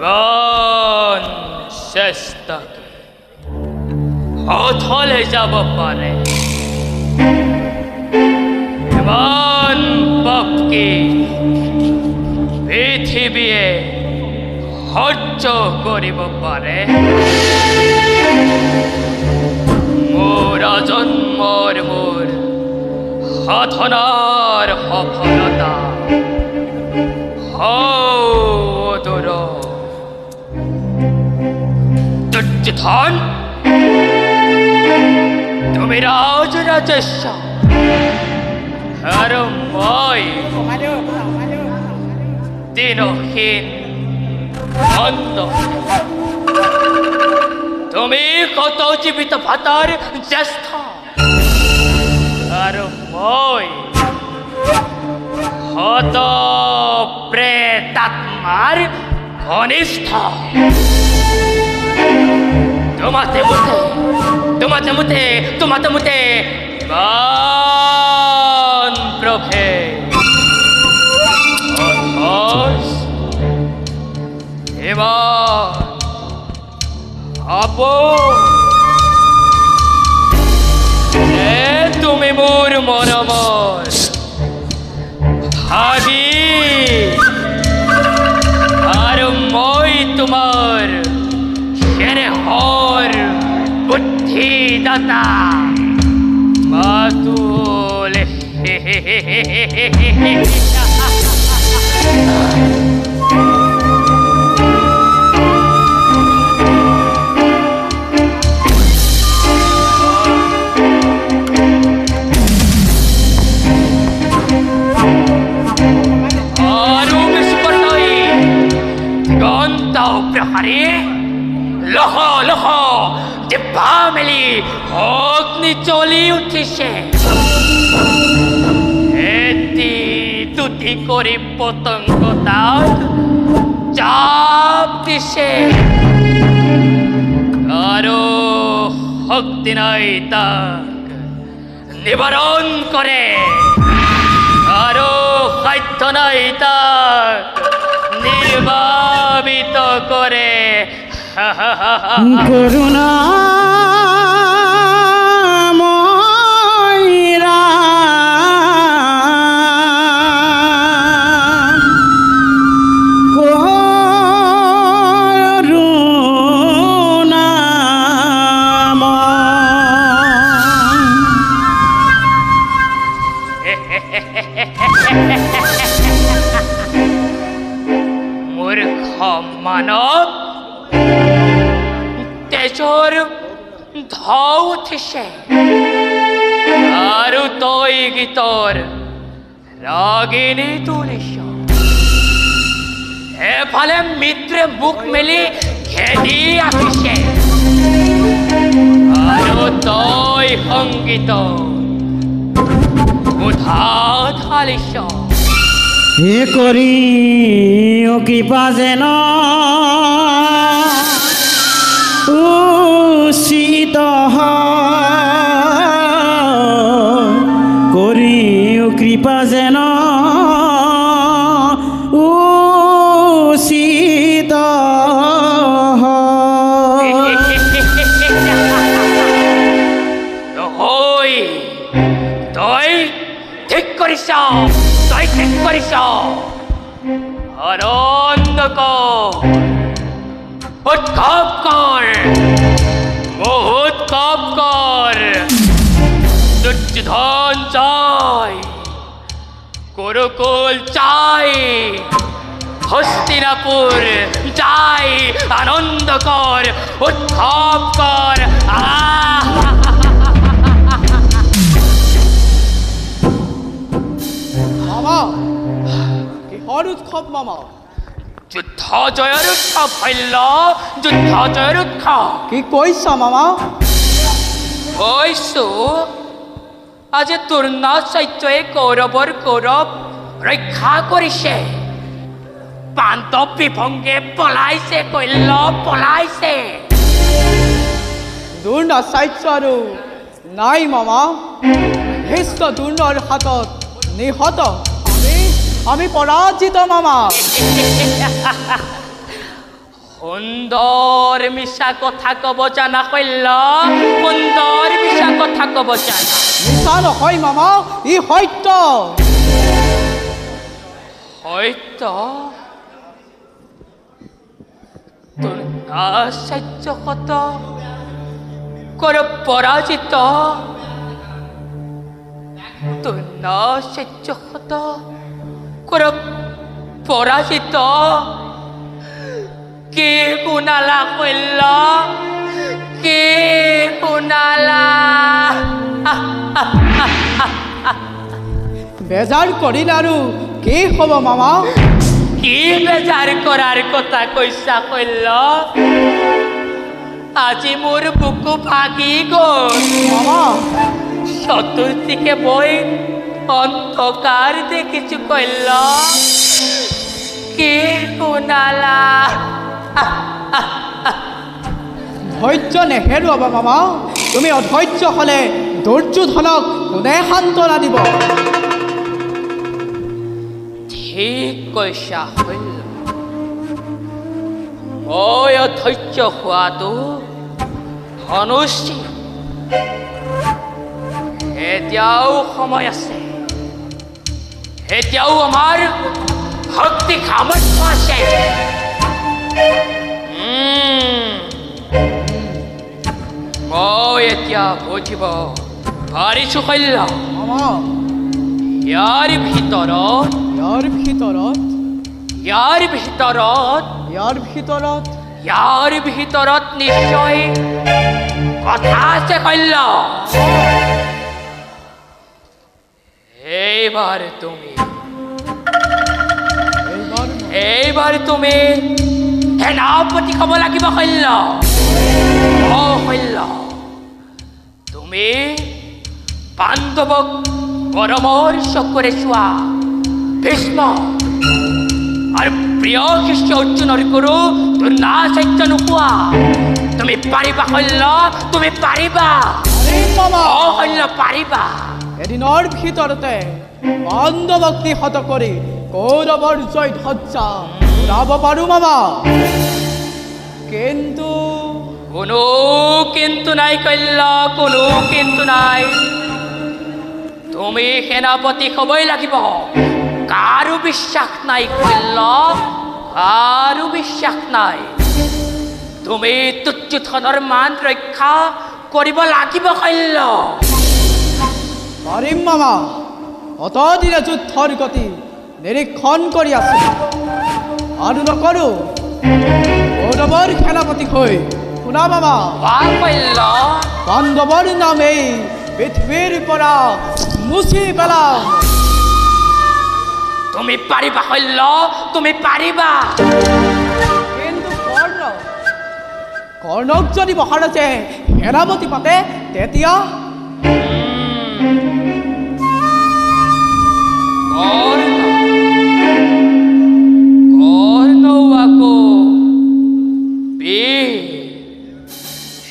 এমন চেষ্টাকে অথলে যাব পাৰে, এমন পাপকে পৃথিবীয়ে সহ্য কৰিব পাৰে। মোৰ জন্মৰ মোৰ সাধনাৰ সফলতা দূৰ দুৰ্যোধন, তুমি ৰাজৰাজেশ্ব আৰু মই দিনহীন অন্ধ। তুমি কত জীবিত ভাতার জ্যেষ্ঠ আর মই হত প্রেতাত্মার ঘনিষ্ঠ। তোমাতে মুতে গান প্রভে এবার আপো তুমি মোর মরমর ভাবি আর মই তোমার সেরে হর বুদ্ধিদাতা মাতুল। লহ লহ জিহ্বা মেলি অগ্নি জ্বলি উঠিছে। এটি দুটি কৰি পতংগ তাত চাপ দিছে আৰু শক্তি নাই তাক নিবাৰণ কৰে, আৰু সাধ্য নাই তাক নিৰ্বাপিত কৰে। কৰুণা মূৰ্খ মানব তেজৰ ঢৌ উঠিছে আৰু তই গীতৰ ৰাগিনী তুলিছ। এফালে মিত্ৰে মুখ মেলি খেদি আহিছে আৰু তই সংগীত উঠা ঢালিছ। হে কৰি কৃপা যেন উচিত কৰি কৃপা যেন উচিত। তই ঠিক কৰিছ, তই ঠিক কৰিছ। আনন্দ কৰ, উৎসৱ কৰ, উৎসৱ কৰ। দুৰ্যোধন যায়, কুৰুকুল যায়, হস্তিনাপুৰ যায়। আনন্দ কৰ, উৎসৱ কৰ। মামা কিহৰ উৎসৱ মামা? যুদ্ধ জয়ৰ উৎসৱ হল্য, যুদ্ধ জয়ৰ উৎসৱ। কি কৈছা মামা? কৈছো আজি তৃণাচাৰ্যই কৌৰৱৰ গৌৰৱ ৰক্ষা কৰিছে। পাণ্ডৱ বিভংগে পলাইছে, কল্য পলাইছে। দ্ৰোণাচাৰ্য আৰু নাই মামা ভীষ্ম দুৰ্ণৰ হাতত নিহত আমি পৰাজিত মামা সুন্দৰ মিছা কথা কব জানা শৈল সুন্দৰ মিছা কথা কব জানা মিছা নহয় মামা ই সত্য সত্য আশ্চৰ্যকত কৰ পৰাজিত আশ্চৰ্যকত কৰ পৰাজিত কে শুনালা শৈল কে শুনালা বেজাৰ কৰিল আৰু কি হ'ব মামা কি বেজাৰ কৰাৰ কথা কৈছা শৈল আজি মোৰ বুকু ভাগি গ'ল মামা চতুৰ্দিকে বই অন্ধকাৰ দেখিছো শৈল কে শুনালা ধৈৰ্য নেহেৰুৱাবা মামা তুমি অধৈৰ্য হ'লে দুৰ্যোধনক কোনে সান্তনা দিব ঠিক কৈছা শৈল মই অধৈৰ্য হোৱাটো অনুচিত এতিয়াও সময় আছে এতিয়াও আমাৰ শক্তি সামৰ্থ্য আছে মই এতিয়া বুজিব পাৰিছো শৈল মামা ইয়াৰ ভিতৰত নিশ্চয় কথা আছে শৈল এইবাৰ তুমি সেনাপতি হ'ব লাগিব শৈল শৈল তুমি পাণ্ডৱক পৰমৰ চকুৰে চোৱা ভীষ্ম আৰু প্ৰিয় শিষ্য অৰ্জুনৰ গুৰু দ্ৰোণাচাৰ্য নোপোৱা তুমি পাৰিবা শৈল তুমি পাৰিবা শৈল পাৰিবা এদিনৰ ভিতৰতে পাণ্ডৱক নিহত কৰি কৌৰৱৰ জয় ধ্বজা উৰাব পাৰো মামা কিন্তু কোনো কিন্তু নাই শৈল কোনো কিন্তু নাই তুমি সেনাপতি হ'বই লাগিব কাৰো বিশ্বাস নাই শৈল কাৰো বিশ্বাস নাই তুমি দুৰ্যোধনৰ মান ৰক্ষা কৰিব লাগিব শৈল পাৰিম মামা অতদিনে যুদ্ধৰ গতি নিৰীক্ষণ কৰি আছো আৰু নকৰো কৌৰৱৰ সেনাপতি হৈ শুনা মামা শৈল পাণ্ডৱৰ নামেই পৃথিৱীৰ পৰা মুছি পেলাম তুমি পাৰিবা শৈল তুমি পাৰিবা কিন্তু কৰ্ণক যদি মহাৰাজে সেনাপতি পাতে তেতিয়া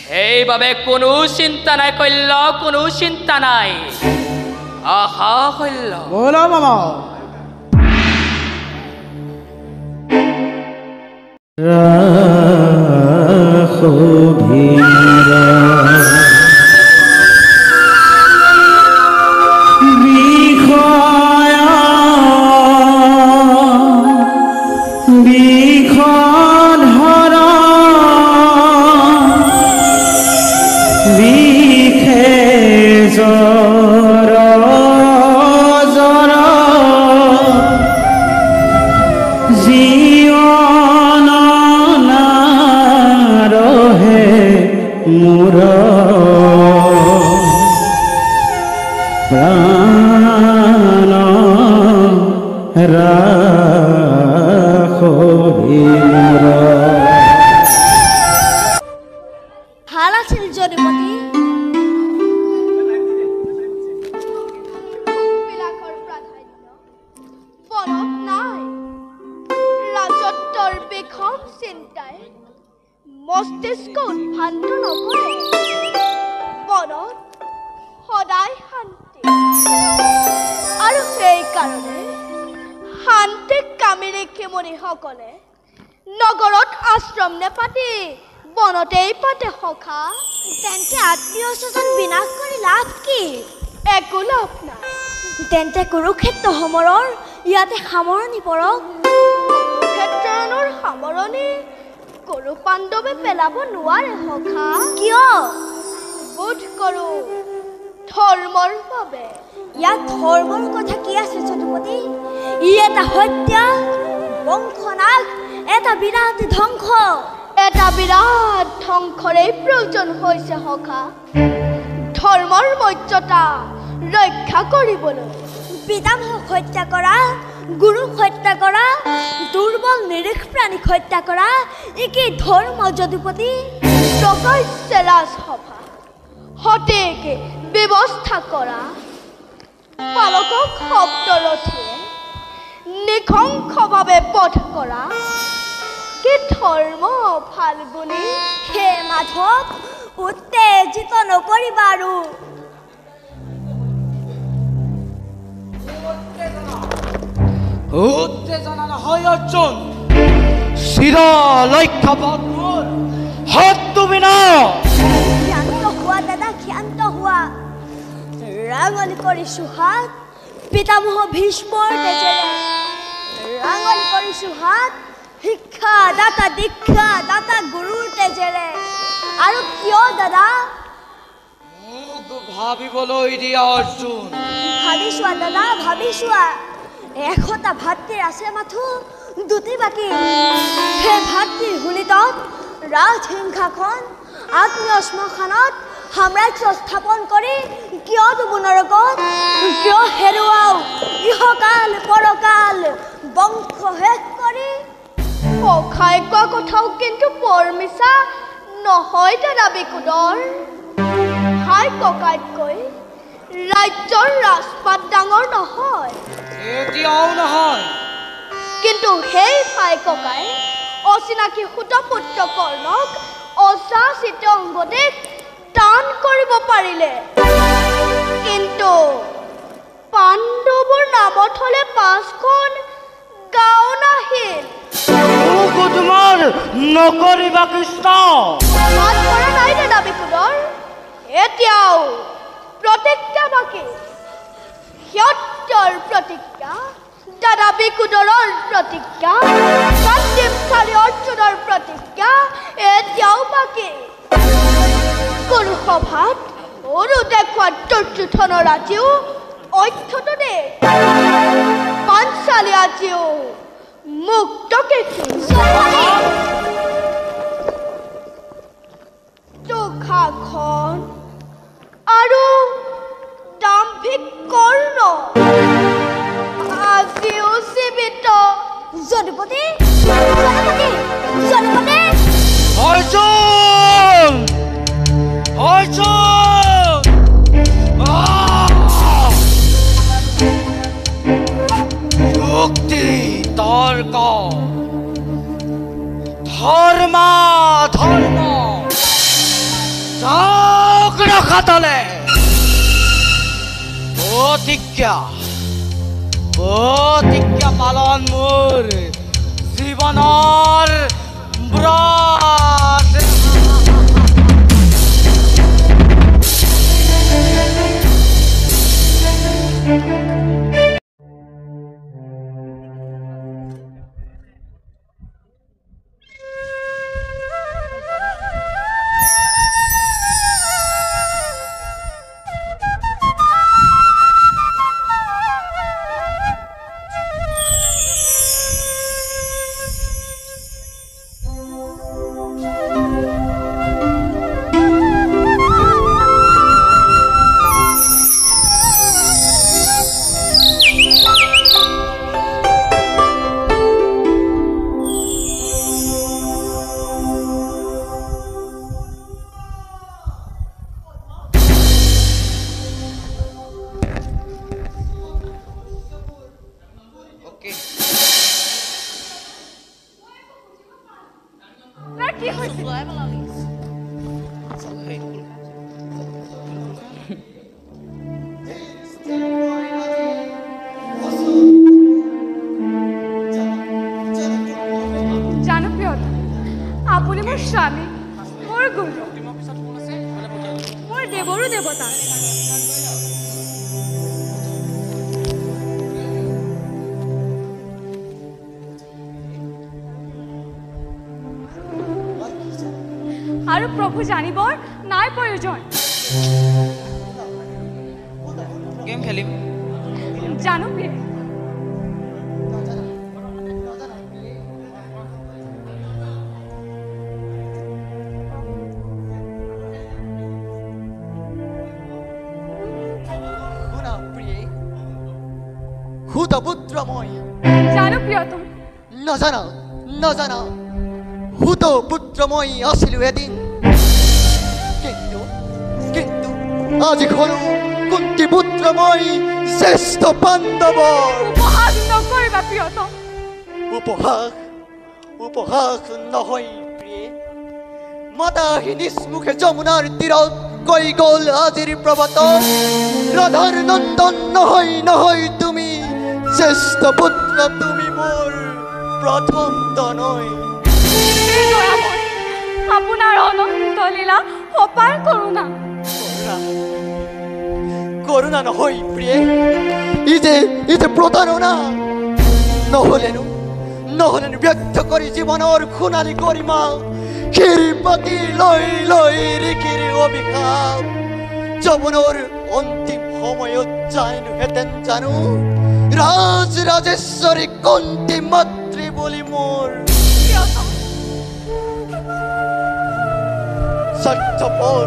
সেইবাবে কোনো চিন্তা নাই শৈল কোনো চিন্তা নাই আহা শৈল ব'লা মামা ভাল আছিল জনীমতী বিলাকৰ প্ৰাধান্য বনত নাই ৰাজত্বৰ বিষম চিন্তাই মস্তিষ্ক উদ্ভ্ৰান্ত নকৰে বনত সদায় শান্তি আৰু সেইকাৰণে শান্তিক কামিনী ক্ষেমণীসকলে নগৰত আশ্ৰম নেপাতি বনতেই পাতে সখা। তেন্তে আত্মীয় স্বজন বিনাশ কৰি লাভ কি? একো লাভ নাই। তেন্তে কুৰুক্ষেত্ৰ সমৰৰ ইয়াতে সামৰণি পৰক। কুৰুক্ষেত্ৰৰ সামৰণি কুৰু পাণ্ডৱে পেলাব নোৱাৰে সখা। কিয়? বোধ কৰোঁ ধৰ্মৰ বাবে। ইয়াত ধৰ্মৰ কথা কি আছে যদুপতি? ই এটা হত্যা, বংশনাশ, এটা বিৰাট ধ্বংস। এটা বিৰাট ধ্বংসৰেই প্ৰয়োজন হৈছে সখা। ধৰ্মৰ মৰ্যাদা ৰক্ষা কৰিবলৈ। পিতামহক হত্যা কৰা, গুৰুক হত্যা কৰা, দুৰ্বল নিৰীহ প্ৰাণীক হত্যা কৰা, ই কি ধৰ্ম যদুপতি? প্ৰকাশ্য ৰাজসভা সঠিক ব্যৱস্থা কৰা, পালকক শব্দৰথীয়ে নিশংসভাৱে বধ কৰা, কি ধৰ্ম ফাল্গুনী? হে মাধৱ, উত্তেজিত নকৰিবা আৰু। উত্তেজনা নহয় অৰ্জুন, চিৰ লক্ষ্যপথ মোৰ শত্ৰু বিনাশ। ক্ষান্ত হোৱা দাদা, ক্ষান্ত হোৱা। ৰাঙলী কৰিছো হাত পিতামহ ভীষ্মৰ তেজেৰে। ৰাঙলী কৰিছো হাত শিক্ষা দাতা, দীক্ষা দাতা গুৰুৰ তেজেৰে। আৰু কিয় দাদা? মোক ভাবিবলৈ দিয়া অৰ্জুন। ভাবি চোৱা দাদা, ভাবি চোৱা। 100টা ভাতৃৰ আছে মাথো দুটি বাকী। সেই ভাতৃৰ হুলিতত ৰাজসিংহাসন, আত্মীয় শ্মশানত সাম্ৰাজ্য স্থাপন কৰি কিয় দুব নৰকত? কিয় হেৰুৱাও ইহকাল পৰকাল বংশ শেষ কৰি? সখাই কোৱা কথাও কিন্তু বৰ মিছা নহয় দাদা বিকুদৰ। হাই ককাইতকৈ ৰাজ্যৰ ৰাজপাট ডাঙৰ নহয়। এতিয়াও নহয়। কিন্তু সেই ভাই ককাই অচিনাকি সুতপুত্ৰ কৰ্ণক অযাচিত অংগদেশ দান কৰিব পাৰিলে। কিন্তু পাণ্ডৱৰ নামত হলে 5খন গাঁও নাহিল। তোমাৰ নকৰিবা কৃষ্ণ। মাত কৰা নাই দাদা বিকুদৰ। এতিয়াও প্ৰতিজ্ঞা বাকী। সত্যৰ প্ৰতিজ্ঞা, দাদা বিকুদৰৰ প্ৰতিজ্ঞা, সন্দীপশালী অৰ্জুনৰ প্ৰতিজ্ঞা এতিয়াও বাকী। গুৰু সভাত অৰু দেখুওৱা দুৰ্যোধনৰ আজিও অক্ষত দেশ। পাঞ্চালী আজিও মুক্ত কেশী। দুঃশাসন আৰু দাম্ভিক কৰ্ণ আজিও জীৱিত। যদুপতি, যদুপতি, যদুপতি! অৰ্জুন! অৰ্জুন! যুক্তি, তৰ্ক, ধৰ্ম ধৰ্ম যাওক ৰখাতলে। প্ৰতিজ্ঞা, প্ৰতিজ্ঞা পালন মোৰ জীৱনৰ ব্ৰত। স্বামী মোৰ গুৰু মোৰ দেৱৰো দেৱতা আৰু প্ৰভু জানিবৰ নাই প্ৰয়োজন গেম খেলিম জানো প্ৰিয়ে হুতপুত্ৰ মই জানো প্ৰিয়তম নজানা হুতপুত্ৰ মই আছিলো এদিন কিন্তু আজি হলো কুন্তি পুত্ৰ মই শ্ৰেষ্ঠ পাণ্ডৱৰ উপহাস নকৰিবা প্ৰিয়তম উপহাস নহয় প্ৰিয়ে মাতাহি নিষ্মুখে যমুনাৰ তীৰত কৈ গ'ল আজিৰ প্ৰভাতত ৰাধাৰ নন্দন নহয় তুমি শ্ৰেষ্ঠ পুত্ৰ তুমি মোৰ প্ৰথম তনয় আপোনাৰ অনন্ত লীলা অপাৰ কৰোণা করুণা নহয় প্রিয়ে ইতে প্রতারণা নহলেনো ব্যক্ত করি জীবনের খুনালি করিমা ক্ষীরপতি লই রিকির অভিশাপ যৌবনের অন্তিম সময়ত যাইনো হেতেন জানো রাজেশ্বরী কুন্তি মাতৃ বলি মোর স্বার্থপর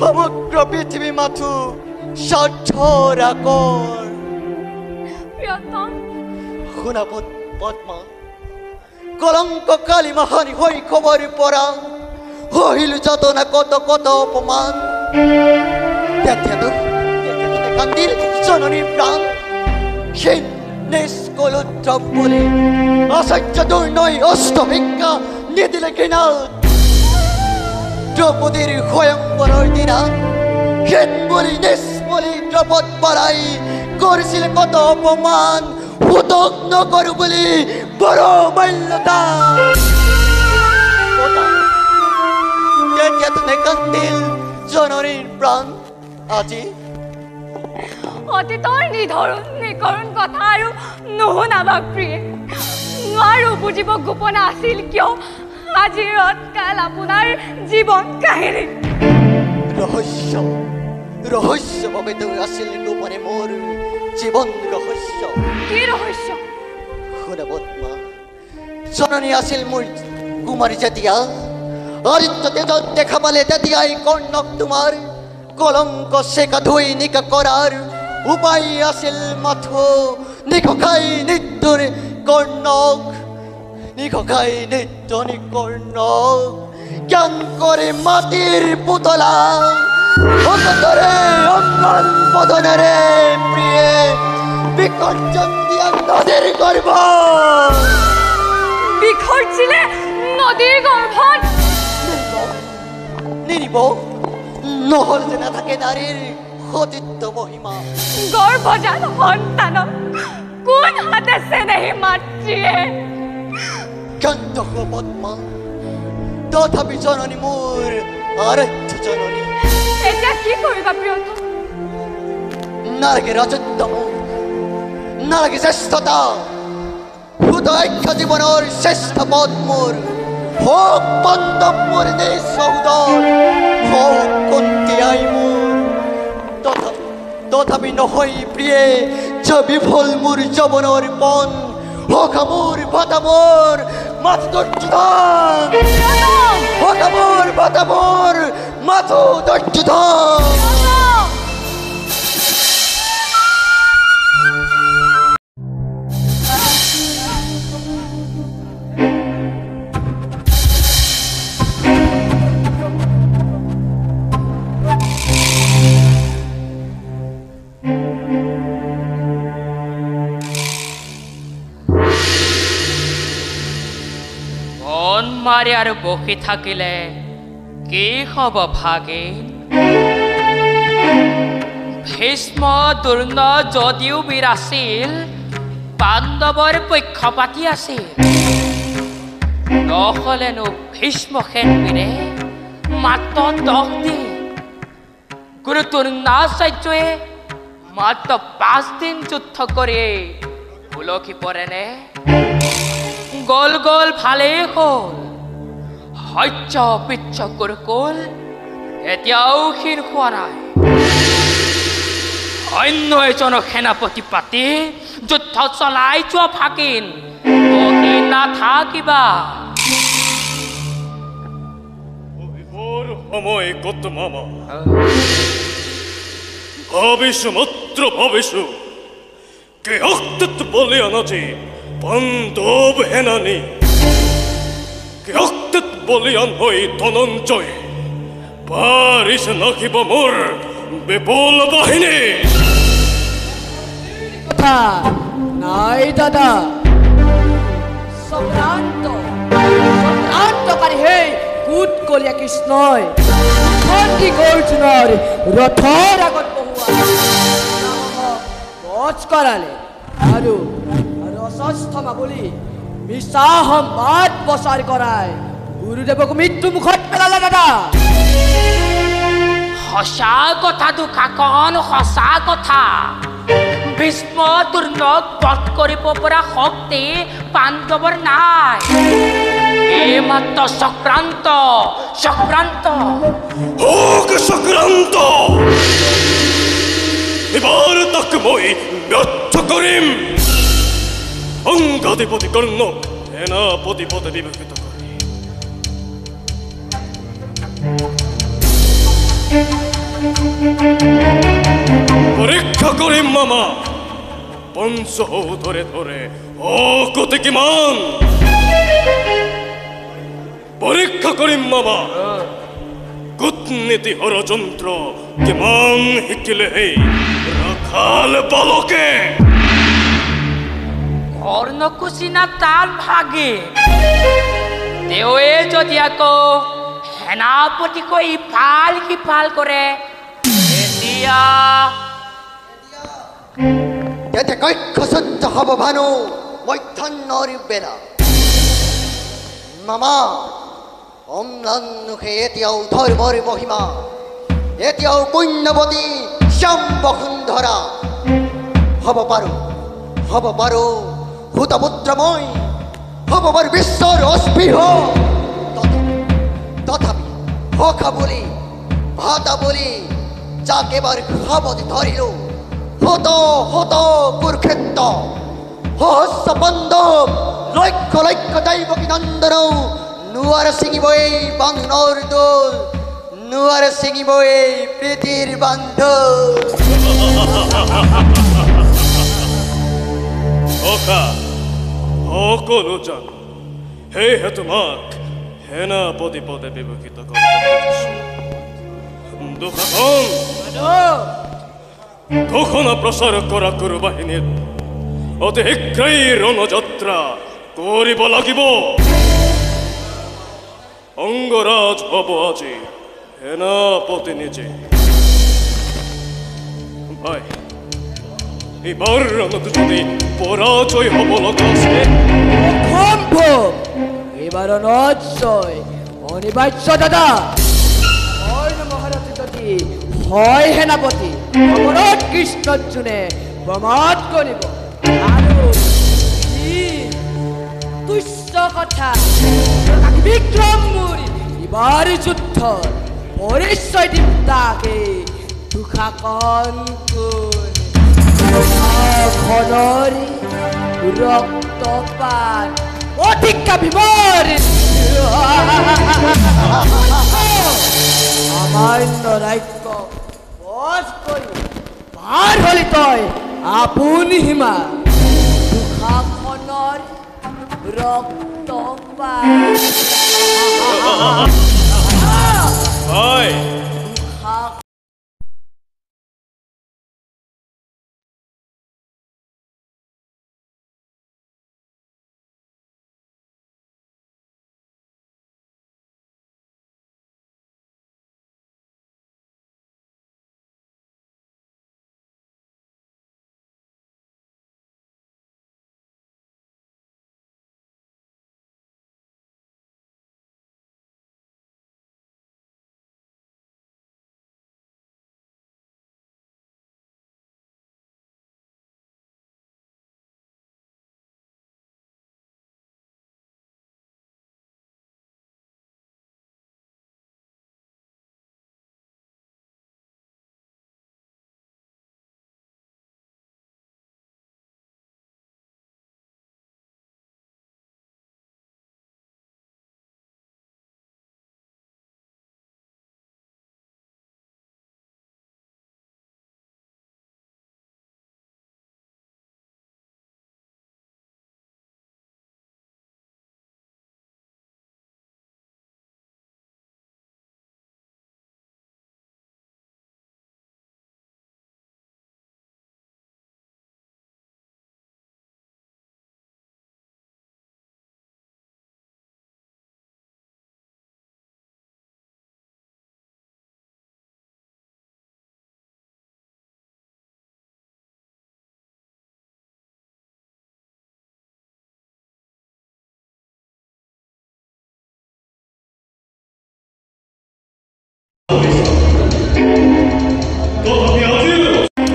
সমগ্র পৃথিবী মাথু স্বার্থরা কর শুনা পদ্মা কলঙ্ক কালী মহানি হই খবর পড়া হইল যত না কত অপমান কান্দিল জননী প্রাণ সেই নিষ্কলুদ্রব বলে অসহ্য দুর্নয় অষ্টভিজ্ঞা নিদিলে ঘৃণা দ্রৌপদীর স্বয়ংবরের দিনা হেন বলি নিস বলি দ্রৌপদ পরাই করছিল কত অপমান হুতক নকরু বলি বড় মাল্যতা কান্দিল জননীর প্রাণ আজি অতীতৰ নিকৰণ কথা আৰু নুশুনাবা প্ৰিয়ে নোৱাৰো বুজিব গোপন আছিল কিয় আজিৰ কাল আপোনাৰ জীৱন কাহিনী ৰহস্যভাৱে আছিল গোপনে মোৰ জীৱন ৰহস্য কি ৰহস্য শুনা পদ্মা জননী আছিল মোৰ কুমাৰী জাতিয়া আদিত্য তেজত দেখা পালে তেতিয়াই কৰ্ণক তোমাৰ কলংক শেখা ধুই নিকা কৰাৰ উপায় আছিল মাথো নিখখাই নিত্যৰ কৰ্ণক জ্ঞান করে মাটির পুতলা অন্তরে অঙ্গন বদনেরে প্রিয়ে বিকর্জন দিয়া নদীর গর্ভ বিখরছিলে নদীর গর্ভত নিরিব নহল যে না থাকে নারীর সতীত্ব মহিমা গর্ভজাত সন্তান কোন হাতে চেনেহি মাতৃয়ে কান্ত পদ্মা তথাপি জননী মোৰ আৰাধ্য জননী এতিয়া কি কৰিবা প্ৰিয়তম নালাগে ৰাজত্ব নালাগে শ্ৰেষ্ঠতা সুদক্ষ জীৱনৰ শ্ৰেষ্ঠ পদ মোৰ হোক বান্ধৱ মোৰ নিঃসৌদৰ হোক কুন্তি আই মোৰ তথাপি নহয় প্ৰিয়ে যে বিফল মোৰ যৌৱনৰ পণ হোক মোৰ ভাতা মোৰ মাথো দৰ্শিধান হোক মোৰ ভাতা মোৰ মাথো দৰ্শিধান মাৰি আৰু বহি থাকিলে কি হ'ব ভাগিন ভীষ্ম দুৰ্ণ যদিও বীৰ আছিল পাণ্ডৱৰ পক্ষপাতী আছিল নহ'লেনো ভীষ্ম সেনবীৰে মাত্ৰ 10 দিন গুৰু দ্ৰোণাচাৰ্যই মাত্ৰ 5 দিন যুদ্ধ কৰি উলকি পৰেনে গল গল ভালেই হ'ল সহ্য পিচ্ছ গুৰুকুল এতিয়াও ক্ষীণ হোৱা নাই অন্য এজন সেনাপতি পাতি যুদ্ধ চলাই যোৱা ভাগিন বহি নাথাকিবা সময় কত মামা ভাবিছো মাত্র ভাবিছো কে অক্তত বলে আনাজি বান্ধব হেনানি কে অক্তত বলিয়ান হই ধনঞ্জয় পারিস নাকিব মোর বিপুল বাহিনী কথা নাই দাদা সম্ভ্রান্তকারী হে কুট কলিয়া কৃষ্ণই খন্দি অৰ্জুনৰ ৰথৰ আগত বহুৱা বচ কৰালে আৰু অস্বস্থমা বুলি মিছা সম্বাদ প্ৰচাৰ কৰাই গুৰুদেৱক মৃত্যু মুখত পেলালে দাদা সঁচা কথাটো কাকন সঁচা কথা ভীষ্ম দুৰ্ণক বধ কৰিব পৰা শক্তি পাণ্ডৱৰ নাই এই মাত্ৰ চক্ৰান্ত চক্ৰান্ত হোক চক্রান্ত এবার তাক মই ব্যর্থ করিম অঙ্গাধিপতি কর্ণক সেনাপতি পদে বিভূষিত করি পরীক্ষা করিম মামা পঞ্চ ধরে ধরে অকতে কিমান পরীক্ষা করিম মামা কূটনীতি হরযন্ত্র কিমান শিকিলে হে রাখাল বালকে কৰ্ণকুচিনা তাল ভাগে তেওঁৱে যদি আকৌ সেনাপতিকৈ ইফাল সিফাল কৰে এতিয়া এতে কৈক্ষ সহ্য হব ভানু মধ্যাহ্নৰ বেলা মামা অম্লানুষে এতিয়াও ধৰ্মৰ মহিমা এতিয়াও পুণ্যৱতী শ্যাম বসুন্ধৰা হব পাৰো ভূতপুত্ৰ মই হব পাৰো বিশ্বৰ অস্পৃহ তথাপি সখা বুলি ভাতা বুলি যাক এবাৰ খাবতে ধৰিলো হত হত কুৰুক্ষেত্ৰ সহস্ৰ বান্ধৱ লক্ষ লক্ষ দৈৱকী নন্দনৌ নোৱাৰে ছিঙিব এই বান্ধৰ দোল নোৱাৰে ছিঙিব এই প্ৰীতিৰ বান্ধৱ সখা সকলো জান সেয়েহে তোমাক সেনাপতি পদে বিভূষিত দুঃশাসন ঘোষণা প্ৰচাৰ কৰা কুৰু বাহিনীত অতি শীঘ্ৰেই ৰণযাত্ৰা কৰিব লাগিব অংগৰাজ হব আজি সেনাপতি নিজে ভাই এইবাৰ ৰণত যদি পৰাজয় হ'ব লগা আছে অসম্ভৱ এইবাৰ নজয় অনিবাৰ্য দাদা অৰ্ণ মহাৰথী যদি হয় সেনাপতি অমৰত কৃষ্ণৰ্জুনে প্ৰমাদ কৰিব আৰু তুচ্ছ কথা বিক্ৰম মোৰ এইবাৰ যুদ্ধৰ পৰিচয় দিম তাকে দুঃশাসন ঘনৰি ৰক্তপাত অধিকা বিমৰ সামান্য ৰাজ্য বধ কৰি পাৰ হলি তই আপুনি সীমা দুঃশাসনৰ ৰক্তপাত হয়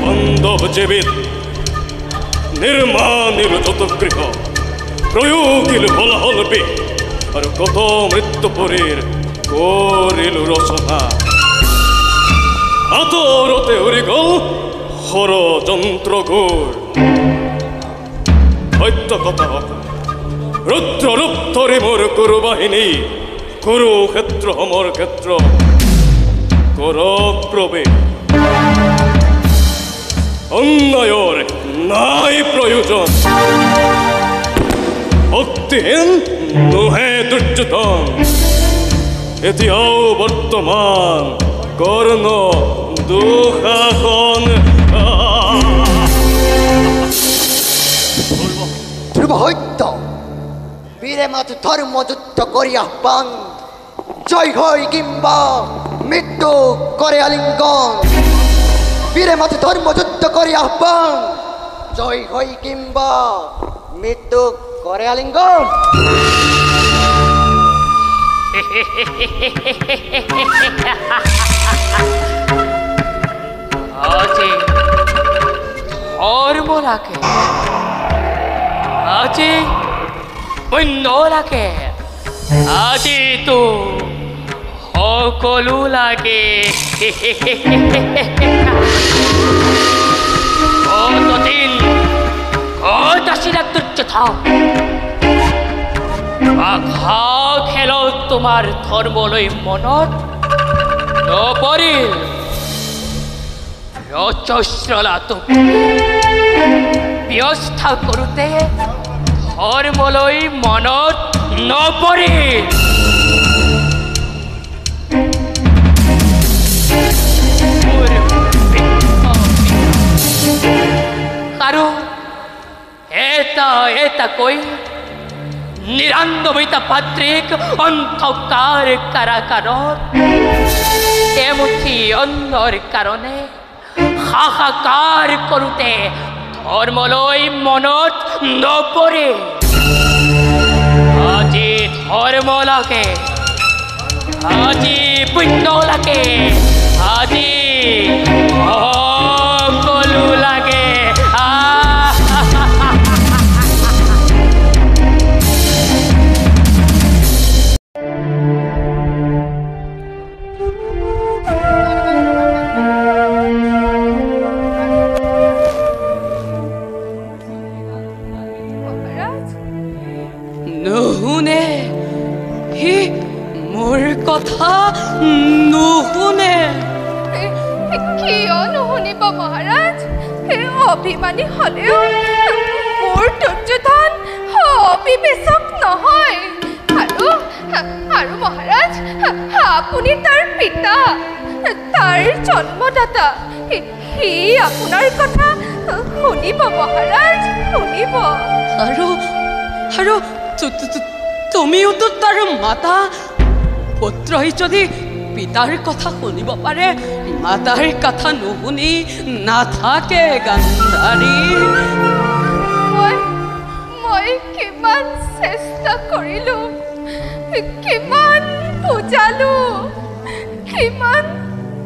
বান্ধব জীবিত নির্মাণের যত গৃহ প্রয়োগিল ফলাহলবে আর কত মৃত্যুপুরীর করিল রচনা আতরতে উরিগল ষড়যন্ত্র গোর সত্য কথা রুদ্ররূপ ধরে মোর কুরু বাহিনী কুরুক্ষেত্র অমর ক্ষেত্র কর প্রবে অন্যায়ের নাই প্রয়োজন ভক্তিহীন নুহে দুর্যোধন এতিয়াও বর্তমান কর্ণ দুঃশাসন ধ্রুবহৈত্য বীরে মাত ধর্ম যুদ্ধ করি আহ্বান জয় হয় কিংবা মৃত্যু করে আলিঙ্গন বীরে মাত ধর্ম যুদ্ধ করি আহ্বান জয় হয় কিংবা মৃত্যু করে আলিঙ্গন আজি ধর্ম লাগে আজি পুণ্য লাগে আজি তো সকলো লাগে কতদিন কত আছিলাম দুর্যোধন আঘা খেল তোমাৰ ধৰ্মলৈ মনত নপৰিল ৰজস্ৰলাটো ব্যৱস্থা কৰোঁতে ধৰ্মলৈ মনত নপৰিল আৰু এটা কৈ নিৰান্নবৈটা পাত্ৰিক অন্ধকাৰ কাৰাগাৰত এমুঠি অন্নৰ কাৰণে হাহাকাৰ কৰোঁতে ধৰ্মলৈ মনত নপৰে আজি ধৰ্ম লাগে আজি পুণ্য লাগে আজি সকলো লাগে নুশুনে সি মোৰ কথা নুশুনে কিয় নুশুনিব মহাৰাজ অভিমানী হলেও মোৰ দুৰ্যোধন অবিবেচক নহয় আৰু মহাৰাজ আপুনি তাৰ পিতা তাৰ জন্মদাতা সি আপোনাৰ কথা শুনিব মহাৰাজ শুনিব আৰু তুমিওতো তাৰ মাতা পুত্ৰই যদি পিতাৰ কথা শুনিব পাৰে মাতাৰ কথা নুশুনি নাথাকে গান্ধাৰী মই কিমান চেষ্টা কৰিলো কিমান বুজালো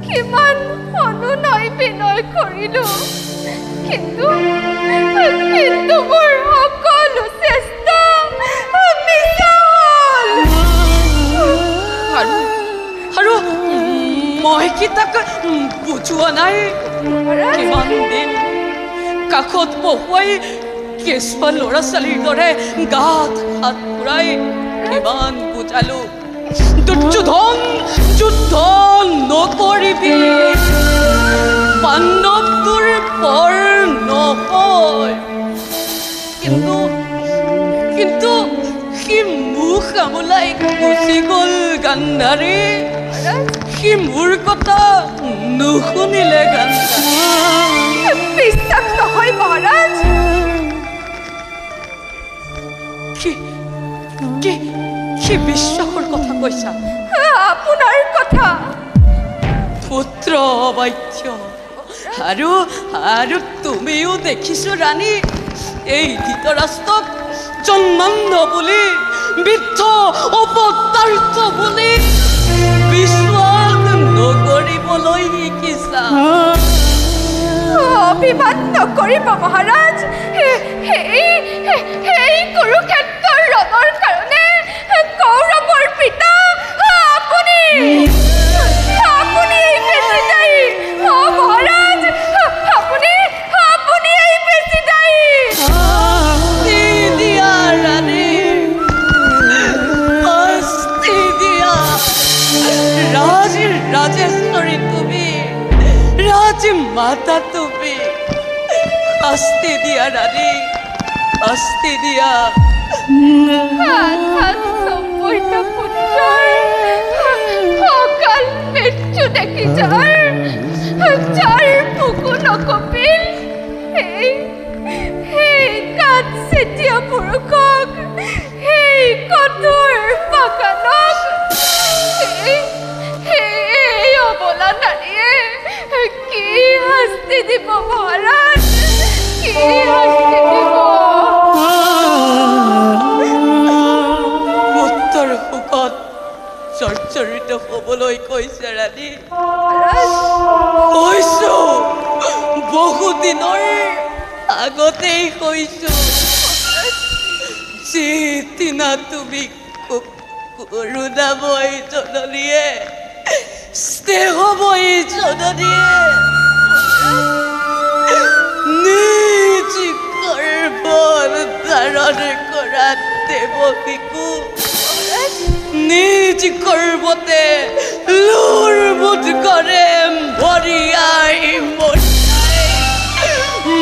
কিমান অনুনয় বিনয় কৰিলো কিন্তু মোৰ সকলো চেষ্টা আৰু মই কি তাক বুজোৱা নাই কিমান দিন কাষত বহুৱাই কেঁচুৱা ল'ৰা ছোৱালীৰ দৰে গাত হাত ফুৰাই কিমান বুজালো দুৰ্যোধন যুদ্ধ নকৰিবি পাণ্ডৱটোৰ পৰ নহয় কিন্তু সি মুখ আমোলাই গুচি গ'ল গান্ধাৰী সি মোৰ কথা নুশুনিলে গান্ধাৰী বিশ্বাস নহয় মহাৰাজ কি বিশ্বাসৰ কথা কৈছা আপোনাৰ কথা পুত্ৰ অবাধ্য আৰু তুমিও দেখিছো ৰাণী এই ধৃতৰাষ্ট্ৰক জন্মান্ধ বুলি বৃদ্ধ অপদাৰ্থ বুলি বিশ্বাস নকৰিবলৈ শিকিছা অভিমান নকৰিব মহাৰাজ সেই কুৰুক্ষেত্ৰৰ ৰণৰ কাৰণে কৌৰৱৰ পিতা আপুনি এই বেছি দায়ী মহাৰাজ আপুনি এই বেছি দায়ী দিয়া ৰাণী অস্তি দিয়া ৰাজেশ্বৰী তুমি ৰাজমাতা তুমি আস্তি দিয়া ৰানী আস্তি দিয়া সম্পূৰ্ণ পুত্ৰৰ অকাল মৃত্যু দেখি যাৰ বুকু নকঁপিল সেই কাঠ চেতিয়া পুৰুষক সেই কঠোৰ বাগানক সেই অবলা নাৰীয়ে কি শাস্তি দিব মহাৰাজ কি শাস্তি দিব পুত্ৰৰ শোকত জৰ্জৰিত হ'বলৈ কৈছে ৰাণী কৈছো বহুদিনৰ আগতেই কৈছো যিদিনা তুমি কৰুণাময় জননীয়ে স্নেহময়ী জননীয়ে নিজ গৰ্ভত ধাৰণ কৰা দেৱকীকো নিজ গৰ্ভতে লুৰবুট কৰে ভৰিয়াই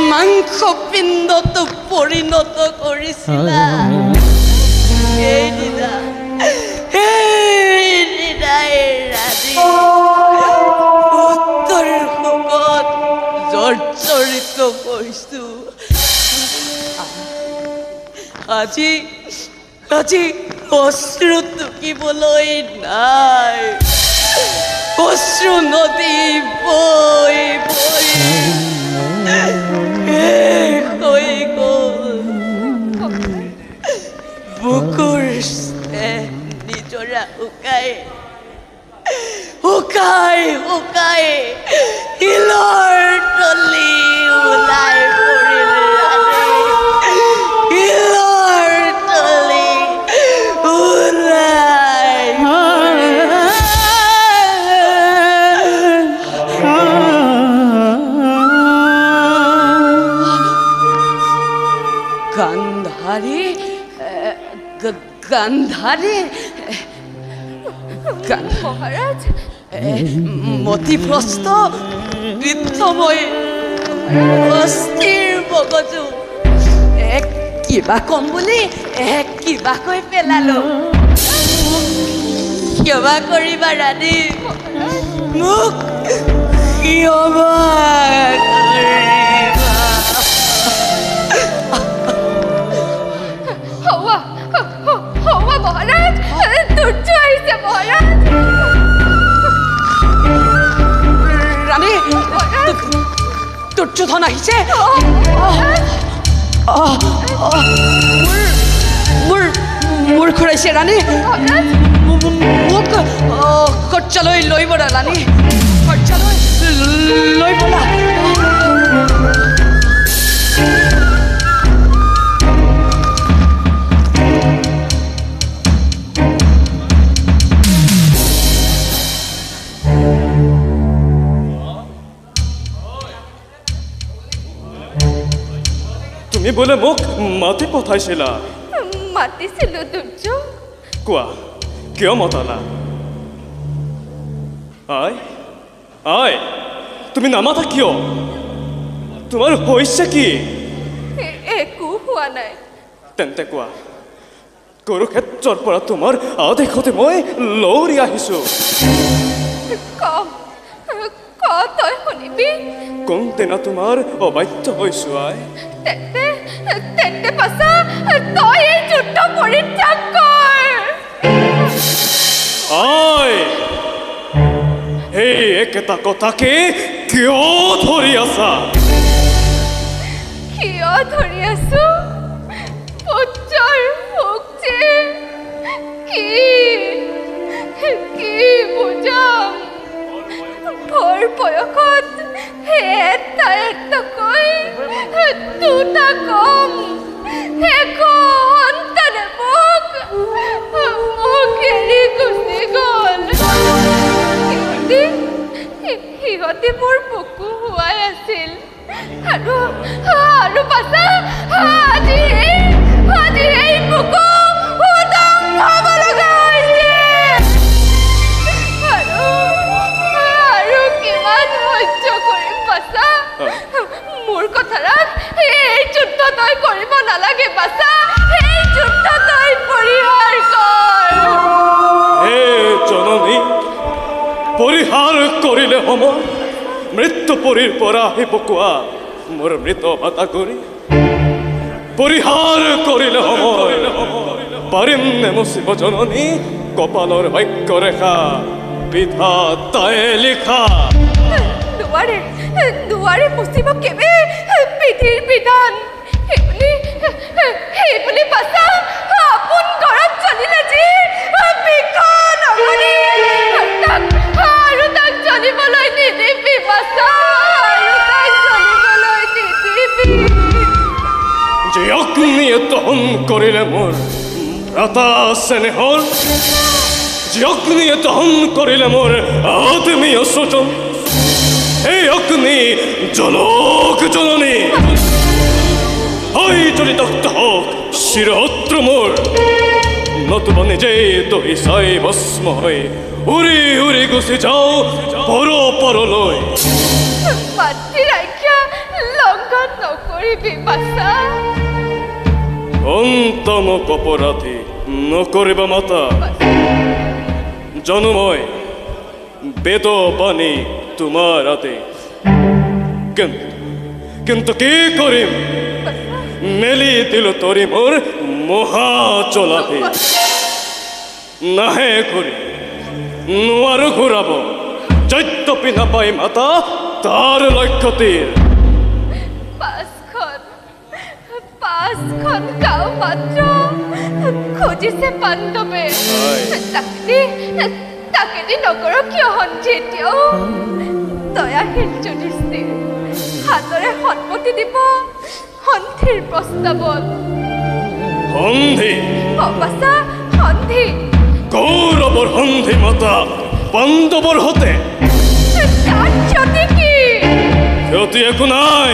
মাংস পিণ্ডটো পৰিণত কৰিছিলা সেইদিনাই ৰাণী উত্তৰ শোকত জৰ্জৰিত হৈছো আজি অশ্ৰু টুকিবলৈ নাই অশ্ৰু নদী বৈ হৈ গ'ল বুকুৰ নিজৰা শুকাই শিলৰ তলি ওলাই পৰিল শিলৰ তলি ওলাই গান্ধাৰী মহাৰাজ মতিভ্ৰষ্ট বৃদ্ধময় অস্থিৰ মগজু কিবা কম বুলি কিবা কৈ পেলালো ক্ষমা কৰিবা ৰাণী মোক ক্ষমা কৰিবা মহাৰাজ দুৰ্য আহিছে মহাৰাজ ৰাণী দুৰ্যোধন আহিছে মোৰ ঘূৰাইছে ৰাণী মোক কৰ্যালৈ লৈ বৰা ৰাণী কৰ্যালৈ লৈ বৰা তুমি বোলে মোক মাতি পঠাইছিলা মাতিছিলো দুৰ্য কোৱা কিয় মতালা আই তুমি নামাতা কিয় তোমাৰ হৈছে কি একো হোৱা নাই তেন্তে কোৱা কুৰুক্ষেত্ৰৰ পৰা তোমাৰ আদেশতে মই লৌৰি আহিছো তই শুনিবি কোনদিনা তোমাৰ অবাধ্য হৈছো আই তেন্তে পাছা তই এই যুদ্ধ পৰিত্যাগ কৰ আই এই একেটা কথাকে কিয় ধৰি আছা কিয় ধৰি আছো পুত্ৰৰ মুখ যে কি বুজাম এতকৈ দুটা কম একো সন্তানে মোক এৰি গুচি গ'ল সিহঁতে মোৰ বুকু হোৱাই আছিল আৰু পাছা আজি এই বুকু উদং হ'ব লগা হৈছে আৰু কিমান সহ্য কৰিম পাছা মোৰ কথা ৰাখ এই যুদ্ধ তই কৰিব নালাগে পাছা এই যুদ্ধ তই পৰিহাৰ কৰ হে জননী পৰিহাৰ কৰিলে সময় মৃত্যু পৰীৰ পৰা আহিব কোৱা মোৰ মৃত ভাতা কৰি পৰিহাৰ কৰিলে সময় পাৰিম নে মুচিব জননী কপালৰ বাক্য ৰেখা বিধাতাই লিখা দুৱাৰে মুচিব কেবে পিঠিৰ বিধান সেইবুলি পাছা আপোন ঘৰত চলিলে যি বিখন অগনি আৰু তাক চলিবলৈ নিদিবি পাছা আৰু তাক চলিবলৈ নিদিবি যে অগ্নিয়ে দহন কৰিলে মোৰ ভ্ৰাতা চেনেহৰ যে অগ্নিয়ে দহন কৰিলে মোৰ আত্মীয় স্বজন এই অগ্নি জলক জননী হয় যদি দগ্ধ হওক শিৰহত্ৰ মোৰ নতুবা নিজেই দহি চাই ভস্ম হৈ উৰি উৰি গুচি যাওঁ পৰলৈ মাতৃৰ আজ্ঞা লংঘন নকৰিবি পাছা অন্তমক অপৰাধী নকৰিবা মাতা জানো মই বেদ বাণী তোমাৰ আদেশ কিন্তু কি কৰিম মেলি দিলো তৰি মোৰ মহা চলাভি নাহে ঘূৰি নোৱাৰো ঘূৰাব যদ্যপি নাপাই মাতা তাৰ লক্ষ্য তীৰ পাঁচখন গাঁও মাত্ৰ খুজিছে পাণ্ডৱে তাকেদি নকৰ কিয় সন্ধি এতিয়াও দয়াশীল যুধিষ্ঠিৰ হাতৰে সন্মতি দিব সন্ধিৰ প্ৰস্তাৱত সন্ধি পাছা সন্ধি কৌৰৱৰ সন্ধি মাতা পাণ্ডৱৰ হতে তাৰ ক্ষতি কি ক্ষতি একো নাই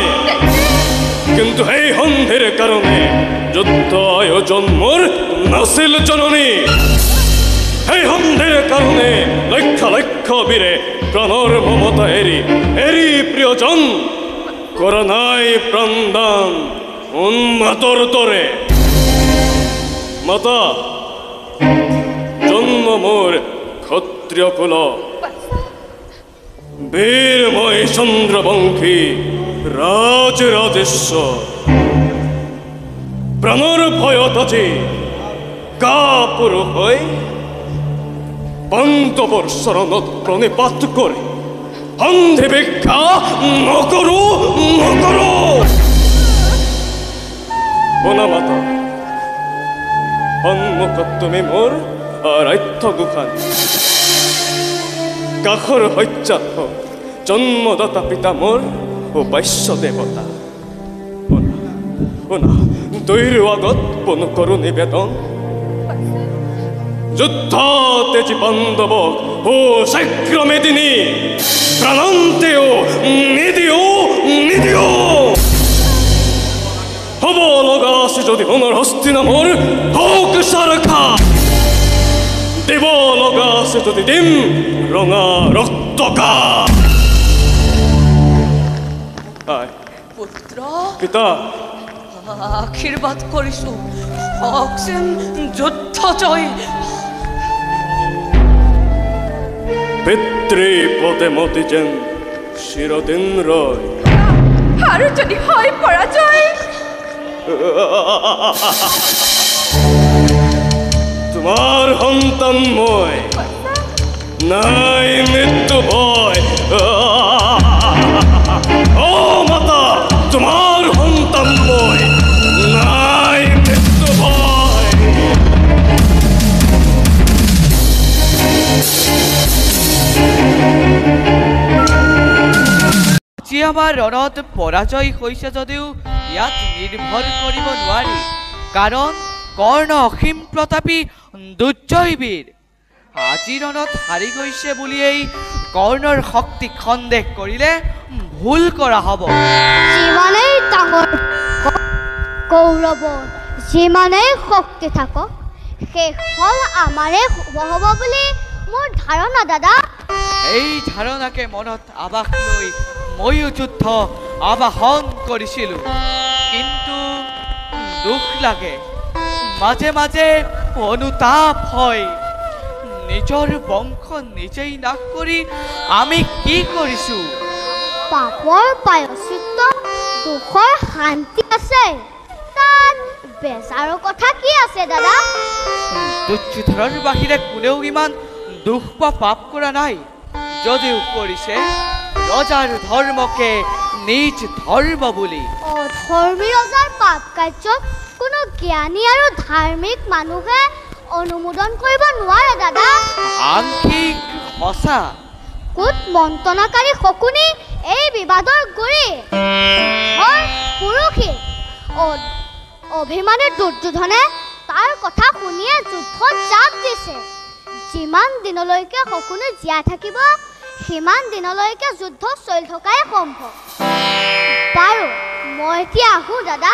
কিন্তু সেই সন্ধিৰ কাৰণে যুদ্ধ আয়োজন মোৰ নাছিল জননী সেই সন্ধিৰ কাৰণে লক্ষ লক্ষ বীৰে প্ৰাণৰ মমতা এৰি প্ৰিয়জন কৰা নাই প্ৰাণদান উন্মাদৰ দৰে মাতা জন্ম মোৰ ক্ষত্ৰিয় কুল বীৰ মই চন্দ্ৰবংশী ৰাজেশ্বৰ প্ৰাণৰ ভয়ত আজি কাপুৰুষ হৈ পাণ্ডৱৰ চৰণত প্ৰণিপাত কৰি সন্ধি ভিক্ষা নকৰো শুনা মাতা সন্মুখত তুমি মোৰ আৰাধ্য গোসাঁনী কাষৰ শয্যাত হওক জন্মদাতা পিতা মোৰ উপাস্য দেৱতা শুনা দুইৰো আগত পোন কৰো নিবেদন যুদ্ধ তেজি পাণ্ডৱক শীঘ্ৰ মেদিনী প্ৰাণন্তেও নিদিও হ'ব লগা আছে যদি সোণৰ হস্তিনামৰ হওক চৰখা দিব লগা আছে যদি দিম ৰঙা ৰক্তকা পুত্ৰ পিতা আশীৰ্বাদ কৰিছো হওক যেন যুদ্ধ জয় পিতৃ পদে মতি যেন চিৰদিন ৰয় আৰু যদি হয় পৰাজয় তোমাৰ সন্তান মই নাই মৃত্যু ভয় ও মাতা তোমাৰ সন্তান মই নাই মৃত্যু ভয় এতিয়া আমাৰ ৰণত পৰাজয় হৈছে যদিও ইয়াত নিৰ্ভৰ কৰিব নোৱাৰি, কাৰণ কৰ্ণ অসীম প্ৰতাপী দুৰ্জয়বীৰ। আজি ৰণত হাৰি গৈছে বুলিয়েই কৰ্ণৰ শক্তিক সন্দেহ কৰিলে ভুল কৰা হ'ব। যিমানেই ডাঙৰ কৌৰৱৰ যিমানেই শক্তি থাকক, শেষ ফল আমাৰে হ'ব বুলি মোৰ ধাৰণা দাদা। এই ধাৰণাকে মনত আবাস লৈ ময়ো যুদ্ধ আবাহন কৰিছিলোঁ, কিন্তু দুখ লাগে, মাজে মাজে অনুতাপ হয়। নিজৰ বংশ নিজেই নাশ কৰি আমি কি কৰিছোঁ? পাপৰ প্ৰায়শ্চিত্ত, দুখৰ শান্তি আছে, তাত বেজাৰৰ কথা কি আছে দাদা? দুৰ্যোধনৰ বাহিৰে কোনেও ইমান দুখ বা পাপ কৰা নাই, যদিও কৰিছে ৰজাৰ ধৰ্মকে নিজ ধৰ্ম বুলি। অধৰ্মী ৰজাৰ পাপ কাৰ্যক কোনো জ্ঞানী আৰু ধাৰ্মিক মানুহে অনুমোদন কৰিব নোৱাৰে দাদা। আংশিক সঁচা। কুট মন্ত্ৰণাকাৰী শকুনি এই বিবাদৰ গুৰি। পুৰুষী অভিমানী দুৰ্যোধনে তাৰ কথা শুনিয়ে যুদ্ধত জাপ দিছে। যিমান দিনলৈকে শকুনি জীয়াই থাকিব, সিমান দিনলৈকে যুদ্ধ চলি থকাই সম্ভৱ। বাৰু মই এতিয়া আহোঁ দাদা।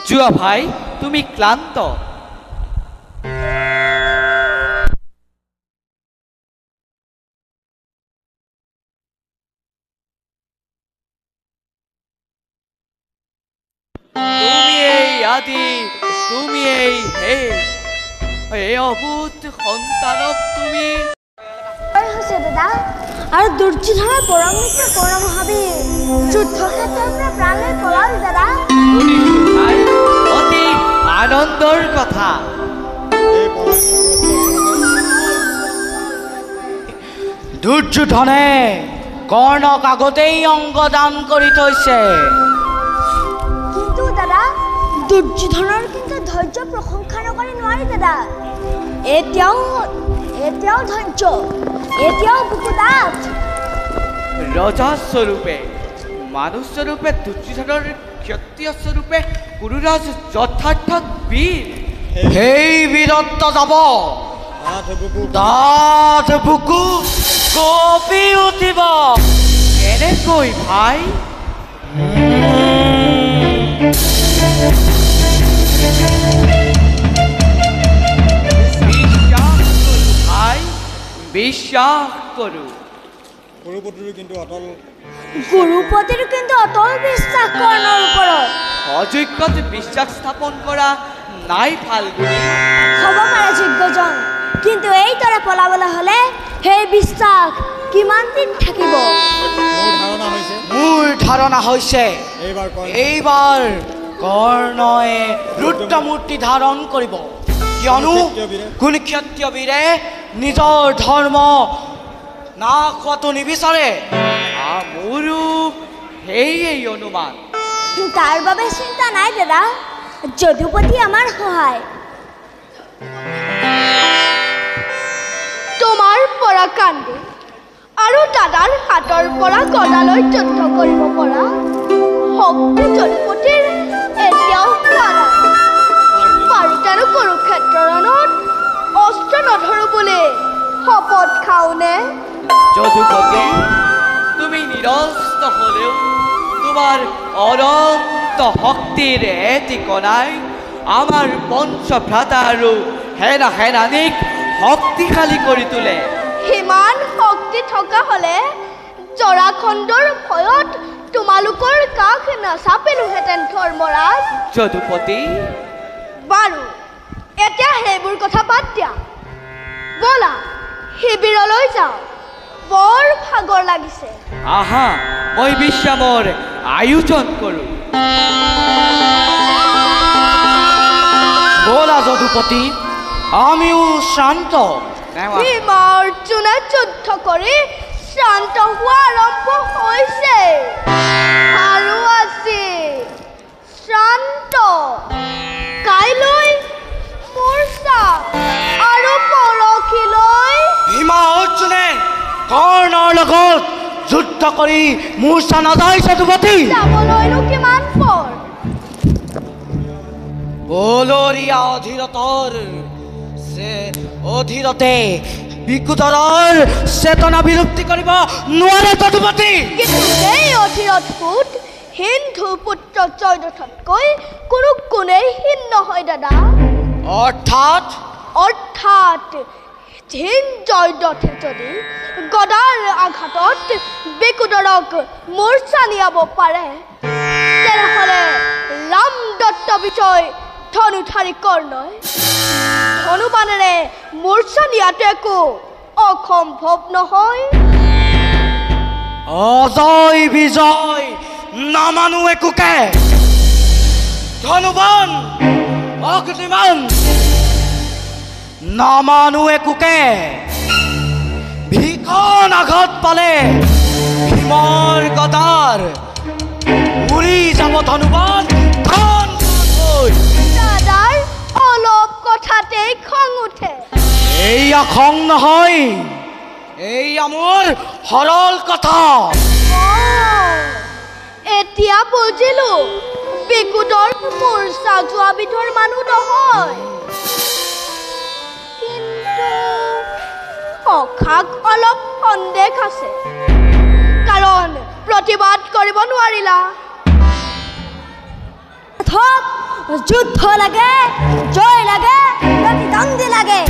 যোৱা ভাই, তুমি ক্লান্ত। তুমি এই আদি, তুমি এই হে, এই অভূত সন্তানক তুমি হৈছে দাদা। আৰু দুৰ্যোধনৰ পৰমিত্ৰ কৰ্ণ মহাবীৰ যুদ্ধক্ষেত্ৰৰ পৰা প্ৰাণে পলাল দাদা। অতি আনন্দৰ কথা। দুৰ্যোধনে কৰ্ণক আগতেই অংগদান কৰি থৈছে। কিন্তু দাদা, দুৰ্যোধনৰ কিন্তু ধৈৰ্য প্ৰশংসা নকৰি নোৱাৰি দাদা। এতিয়াও ধৈৰ্য, এতিয়াও বুকু ডাঠ। ৰজাস্বৰূপে, মানুহস্বৰূপে দুৰ্যোধনৰ ক্ষত্ৰিয় স্বৰূপে কুৰুৰাজ যথাৰ্থ বীৰ। সেই বীৰত্ব যাব, ডাঠ বুকু কঁপি উঠিব। কেনেকৈ ভাই? বিশ্বাস কৰোঁ। গুৰুপতিৰ কিন্তু অটল বিশ্বাস কৰ্ণৰ ওপৰত। অযোগ্যত বিশ্বাস স্থাপন কৰা নাই ফাল্গুনী। হ'ব পাৰে যোগ্যজন, কিন্তু এইদৰে পলাবলৈ হ'লে সেই বিশ্বাস কিমান দিন থাকিব? মোৰ ধাৰণা হৈছে এইবাৰ কৰ্ণয়ে ৰুদ্ৰমূৰ্তি ধাৰণ কৰিব, কিয়নো কোনো ক্ষত্ৰিয় বীৰে নিজৰ ধৰ্ম নাশ হোৱাটো নিবিচাৰে। মোৰো সেয়েই অনুমান। তাৰ বাবে চিন্তা নাই দাদা, যদুপতি আমাৰ সহায়। তোমাৰ পৰা কান্দি আৰু দাদাৰ হাতৰ পৰা গদালৈ যুদ্ধ কৰিব পৰা শক্তি যদুপতিৰ এতিয়াও হোৱা নাই। পাৰিতাৰো কুৰুক্ষেত্ৰ ৰণত অস্ত্ৰ নধৰো বুলি শপত খাওঁনে? যদুপতি, তুমি নিৰস্ত হলেও তোমাৰ অনন্ত শক্তিৰ এটি কণাই আমাৰ পঞ্চভ্ৰাতা আৰু সেনানীক শক্তিশালী কৰি তোলে। সিমান শক্তি থকা হলে জৰাখণ্ডৰ ভয়ত তোমালোকৰ কাষ নাচাপিলোহেঁতেন ধৰ্মৰাজ। যদুপতি, বাৰু এতিয়া সেইবোৰ কথা বাদ দিয়া, ব'লা শিবিৰলৈ যাওঁ, বৰ ভাগৰ লাগিছে। আহা, মই বিশ্ৰামৰ আয়োজন কৰোঁ। ব'লা যদুপতি, আমিও শ্ৰান্ত। ভীমা অৰ্জুনে যুদ্ধ কৰি শ্ৰান্ত হোৱা আৰম্ভ হৈছে, আৰু আজি শ্ৰান্ত। কাইলৈ মূৰ্ছা আৰু পৰহিলৈ ভীমা অৰ্জুনে কৰ্ণৰ লগত যুদ্ধ কৰি মূৰ্ছা নাযায় সেতুপতি? যাবলৈনো কিমান পৰ? বলৰীয়া অধীৰতৰ সে অধীৰতে বিকুটৰৰ চেতনা বিলুপ্তি কৰিব নোৱাৰে তদুপতি। কিন্তু সেই অধীৰত পুত সিন্ধু পুত্ৰ জয়দ্ৰথতকৈ কোনো গুণেই হীন নহয় দাদা। অৰ্থাৎ হীন জয়দ্ৰথে যদি গদাৰ আঘাতত বিকুটৰক মূৰ্ছা নিয়াব পাৰে, তেনেহ'লে ৰাম দত্ত বিজয় ধনুধাৰী কৰ্ণই ধনুবানেৰে মূৰ্ছা নিয়াটো একো অসম্ভৱ নহয়। অজয় বিজয় নামানো একোকে, ধনুবান অগ্নিবান নামানো একোকে। ভীষণ আঘাত পালে ভীমৰ গদাৰ উৰি যাব ধনুবান। দাদাৰ অলপ কথাতেই খং উঠে। এইয়া খং নহয়, এইয়া মোৰ সৰল কথা। এতিয়া বুজিলো বিকুটৰ মূৰ্ছা যোৱা বিধৰ মানুহ নহয়। কিন্তু সখাক অলপ সন্দেহ আছে, কাৰণ প্ৰতিবাদ কৰিব নোৱাৰিলা। যুদ্ধ লাগে, জয় লাগে, প্ৰতিদ্বন্দ্বী লাগে।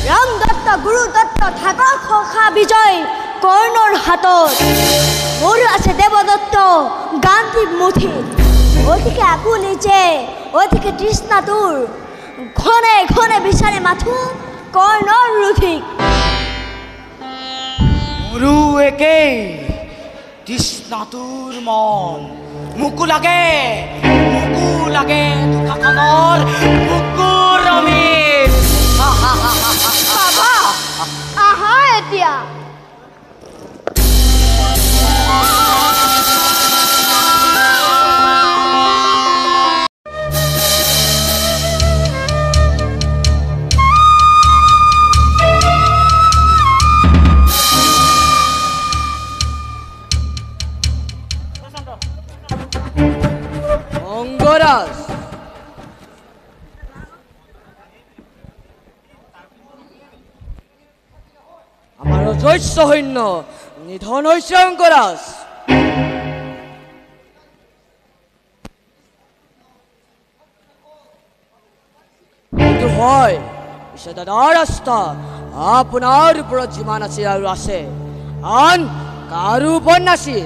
ৰাম দত্ত গুৰু দত্ত থাকক সখা বিজয় কৰ্ণৰ হাতত। মোৰ আছে দেৱদত্ত গান্ধী মুঠিত। অধিকে আকুলি যে অধিকে তৃষ্ণাতুৰ, ঘনে ঘনে বিচাৰে মাথো কৰ্ণৰ ৰুধিক। মোৰো একেই তৃষ্ণাতুৰ মন। মোকো লাগে দুখাখনৰ বুকুৰ অমিত। বাবা আহা এতিয়া। অংগৰাজ, আমাৰ অজস্ৰ সৈন্য নিধন হৈছে। অংগৰাজ, সেইটো হয়, পিছে দাদাৰ ৰাস্তা আপোনাৰ ওপৰত যিমান আছিল আৰু আছে, আন কাৰো ওপৰত নাছিল।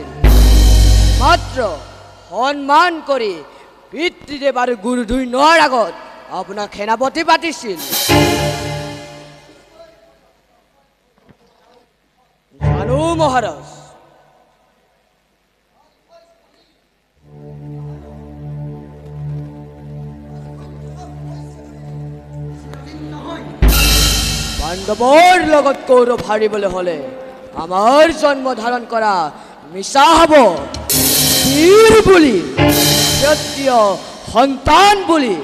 মাত্ৰ সন্মান কৰি পিতৃদেৱ আৰু গুৰু দুই নোৱাৰ আগত আপোনাক সেনাপতি পাতিছিল। জানো মহাৰাজ, পাণ্ডৱৰ লগত কৌৰৱ হাৰিবলৈ হলে আমাৰ জন্ম ধাৰণ কৰা মিছা হব। বীৰ বুলি, ক্ষত্ৰিয় সন্তান বুলি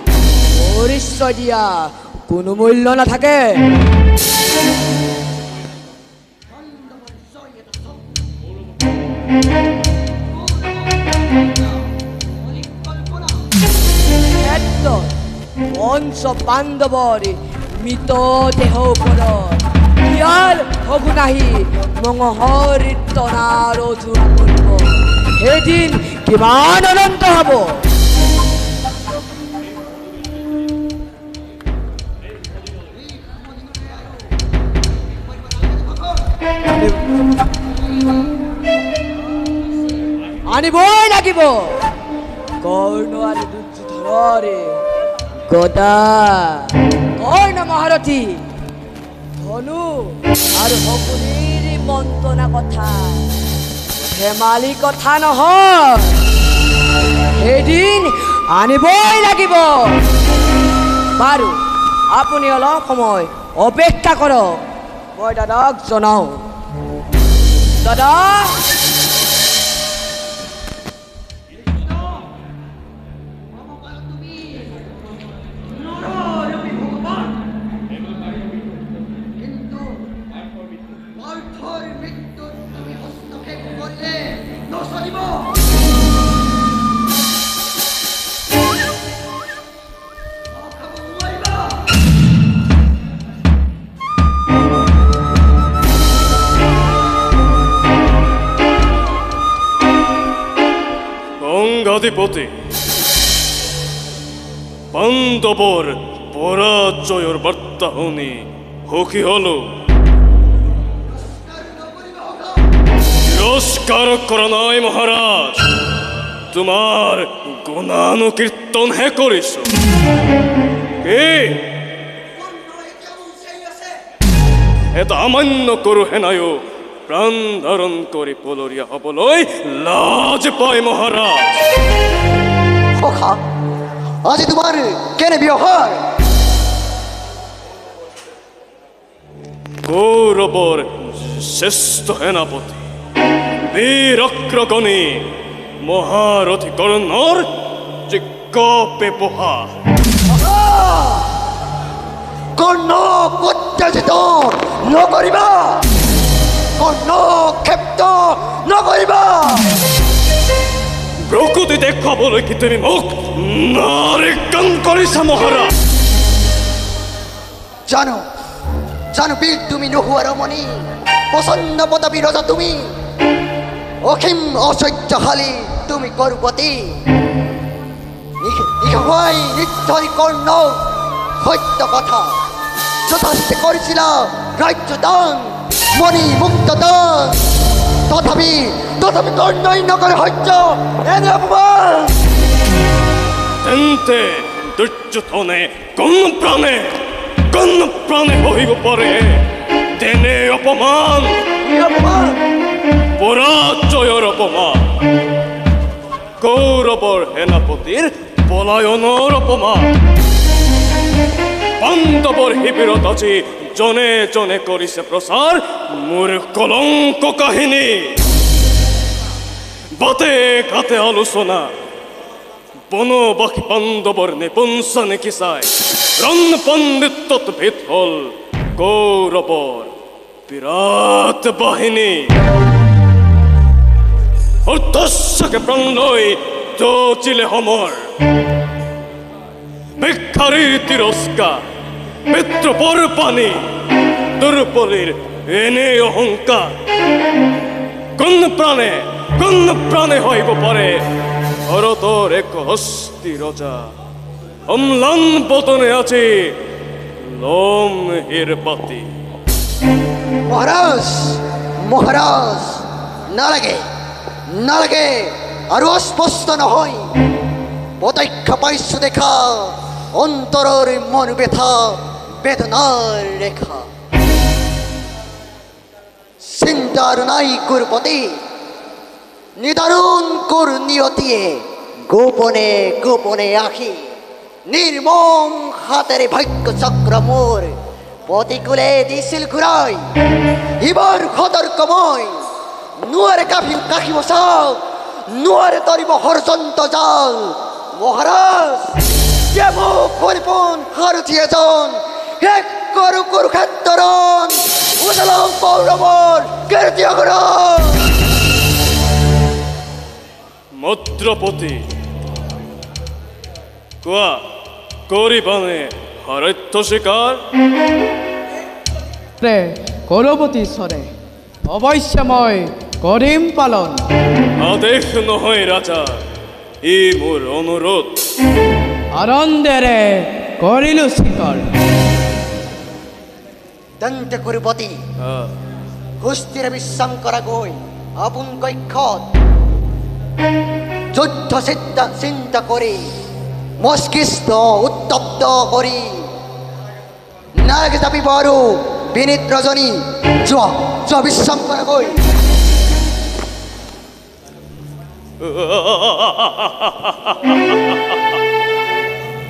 পৰিচয় দিয়া কোনো মূল্য নাথাকে। পঞ্চ পাণ্ডৱৰ মৃতদেহ ওপৰত ইয়াৰ সগুনাহি মঙহৰ টনাৰ জোৰা কৰিব। সেইদিন কিমান আনন্দ হব। আনিবই লাগিব কৰ্ণ আৰু দুৰ্যোধনৰে গদা, কৰ্ণ মহাৰথী ধনু আৰু শকুনিৰ মন্ত্ৰণা কথা ধেমালি কথা নহয়। সেইদিন আনিবই লাগিব। বাৰু আপুনি অলপ সময় অপেক্ষা কৰক, মই দাদাক জনাওঁ। দাদা, সেনাধিপতি পাণ্ডৱৰ পৰাজয়ৰ বাৰ্তা শুনি সুখী হলো তিৰস্কাৰ কৰা নাই মহাৰাজ তোমাৰ গুণানুকীৰ্তনহে কৰিছো এটা অমান্য কৰো সেনায়ো প্ৰাণ ধাৰণ কৰি পলৰীয়া হ'বলৈ লাজ পায় মহাৰাজ সখা আজি তোমাৰ কেনে ব্যৱহাৰ কৌৰৱৰ শ্ৰেষ্ঠ সেনাপতি বীৰ অগ্ৰগণী মহাৰথী কৰ্ণৰ যোগ্য ব্যৱহাৰ কৰ্ণ অত্যাচিত নকৰিবা কৰ্ণ ক্ষেপ্ত নকৰিবা প্ৰকৃতি দেখুৱাবলৈ কি তুমি মোক নাৰিকান কৰিছা মহাৰাজ জানো জানো বীৰ তুমি নোহোৱা ৰমণী প্ৰচণ্ড পদবী ৰজা তুমি অসীম অসহ্যশালী তুমি গৰ্ভৱতী নিশ্চয় কৰ্ণ সত্য কথা যথাস্তে কৰিছিলা ৰাজ্য দান মণি মুক্ত দান তথাপি কৰ্ণই নকৰে সহ্য এনে অপমান তেন্তে দুৰ্যোধনে কোন প্ৰাণে সহিব পাৰে তেনে অপমান পৰাজয়ৰ অপমান কৌৰৱৰ সেনাপতিৰ পলায়নৰ অপমান পাণ্ডৱৰ শিবিৰত আজি জনে জনে কৰিছে প্ৰচাৰ মোৰ কলংক কাহিনী বাটে ঘাটে আলোচনা বনবাসী পাণ্ডৱৰ নিপুঞ্চ নিকিচাই ৰণ পণ্ডিতত ভেদ হল কৌৰৱৰ বিৰাট বাহিনী অৰ্ধস্যকে প্ৰাণ লৈ যচিলে সমৰ ভিক্ষাৰীৰ তিৰস্কাৰ পিতৃপৰ পানী দুৰ্বলীৰ এনে অহংকাৰ কোন প্ৰাণে সহিব পাৰে ভৰতৰ এক হস্তি ৰজা অম্লান বদনে আজি লম হিৰ পাতি মহাৰাজ নালাগে আৰু অস্পষ্ট নহয় প্ৰত্যক্ষ পাইছো দেখা অন্তৰৰ মন ব্যথা বেদনাৰ ৰেখা চিন্তাৰ নাই কুৰপতি নিদাৰুণ কুৰ নিয়তিয়ে গোপনে গোপনে আহি নিৰ্মম হাতেৰে ভাগ্য চক্ৰ মোৰ প্ৰতিকূলে দিছিল ঘূৰাই ইবাৰ সতৰ্কময় নোৱাৰে কাঢ়িব চাওক নোৱাৰে তৰিব হৰচন্ত জাল মহাৰাজ সাৰথী এজন শেষ কৰো কুৰুক্ষেত্ৰৰ উজলাম কৌৰৱৰ কীৰ্তি অগৰণ মদ্ৰপতি কোৱা কৰিবানে হৰত্য স্বীকাৰ কৌৰৱতী ঈশ্বৰে অৱশ্যে মই কৰিম পালন আদেশ নহয় ৰাজা ই মোৰ অনুৰোধ আনন্দেৰে কৰিলো স্বীকাৰ দন্ত কুৰপতি সুস্থিৰে বিশ্ৰাম কৰা গৈ আপোন কক্ষত যুদ্ধ চিন্তা কৰি মস্তিষ্ক উত্তপ্ত কৰি নালাগে যাবিব আৰু বিনীত ৰজনী যোৱা বিশ্ৰাম কৰা গৈ